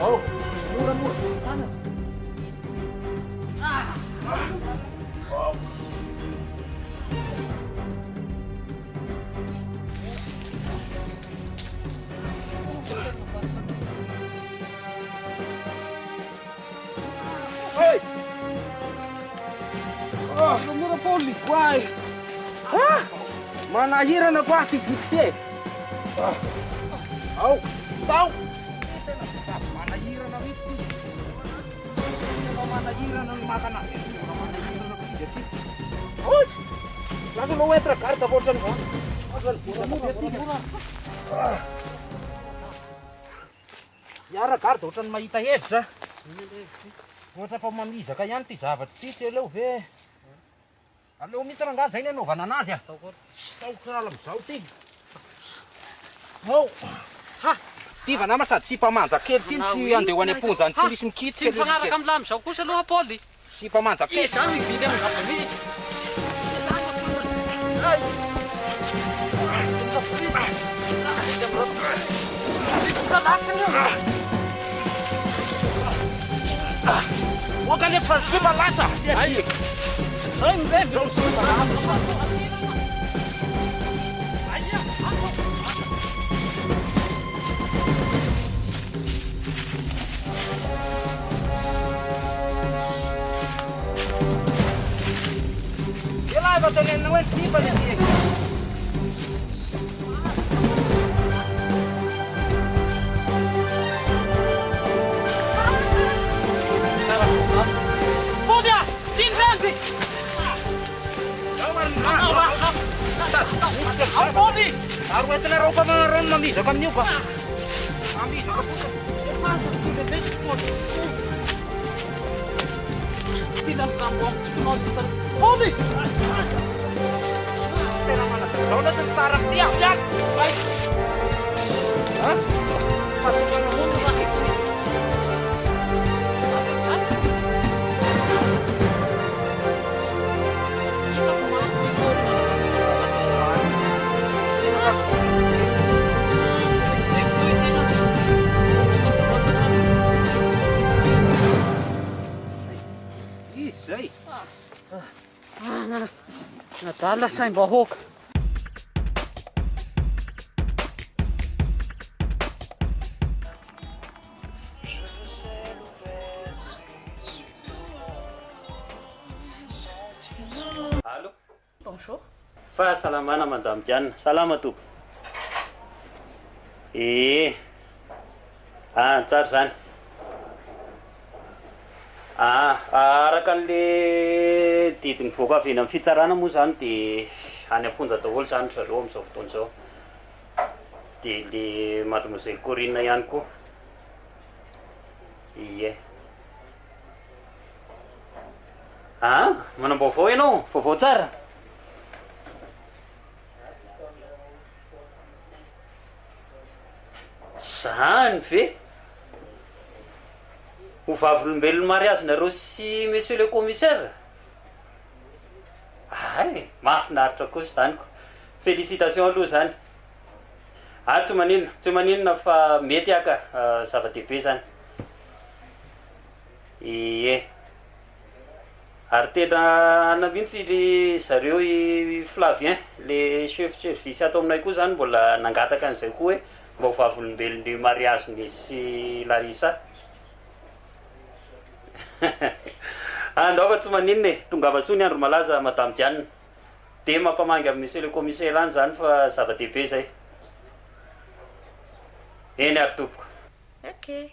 Speaker 5: Oh, murang sultanan. Oh. Mura poli, guai. Manahiran ako aki site. Au, tau. Manahiran na mitsi. Manahiran na makanan. Manahiran na kiti. Oi. Langsung lo entra carta bosan ko. Bosan pura. Yara carta bosan maita hepsa. Bosan pa mamisa kayanti sabat tite lo ve. Allo mitra nga zay na novanana azy a. Taoko alam zao ty. Oh. Ha! Tiva nama sady tsy mpamanja kely ty ty andeho any amponja ny tsy misy mikity.
Speaker 2: Tsy mifanaraka amin'ny lamy zao kosa aloha Paoly.
Speaker 5: Tsy mpamanja kely.
Speaker 2: Zany mividy amin'ny gavany.
Speaker 5: Huwag ka lefa super lasa. Ay. Ay, hindi. Kailangan ba ito naman? Di ba rin? Podi! Aku itu naruh ke maron mami, jangan nyuka. Mami, jangan buka.
Speaker 2: Masa tidak besok Podi. Tidak kampung, cuma kita. Podi!
Speaker 5: Tidak mana? Sudah tersarak dia, jak. Baik. Hah? Pasti mana mundur lagi.
Speaker 2: Zay. Nadala saim-bahoaka.
Speaker 12: Allô? Bonjour. Fahasalamana Madame Diane. Salama to. Tsara zany. Araka an'le didiny voaka avy eny amin'ny fitsarana moa zany dia any amponja daholo zany zareo amin'izao fotoana izao. Dia le mademoiselle Corinne ihany koa. Manam-baovao ianao, vaovao tsara. Zany ve? Ho vavolombelon'ny mariazy nareo sy monsieur le commissaire? Mahafinaritra kosa zany ko. Félicitations aloha zany. Tsy maninona fa mety aka zava-dehibe zany. Ary tena namihitsy le zareo i Flavien, le chef service ato aminay koa zany mbola nangataka an'izay koa hoe mba ho vavolombelon'ny mariazy sy Larissa. Andao fa tsy maninona e, tonga avasoa ny andro malaza madame Diane. Dia mampamangy amin'ny monsieur le commissaire any zany fa zava-dehibe zay. Eny ary tompoko.
Speaker 10: Ok.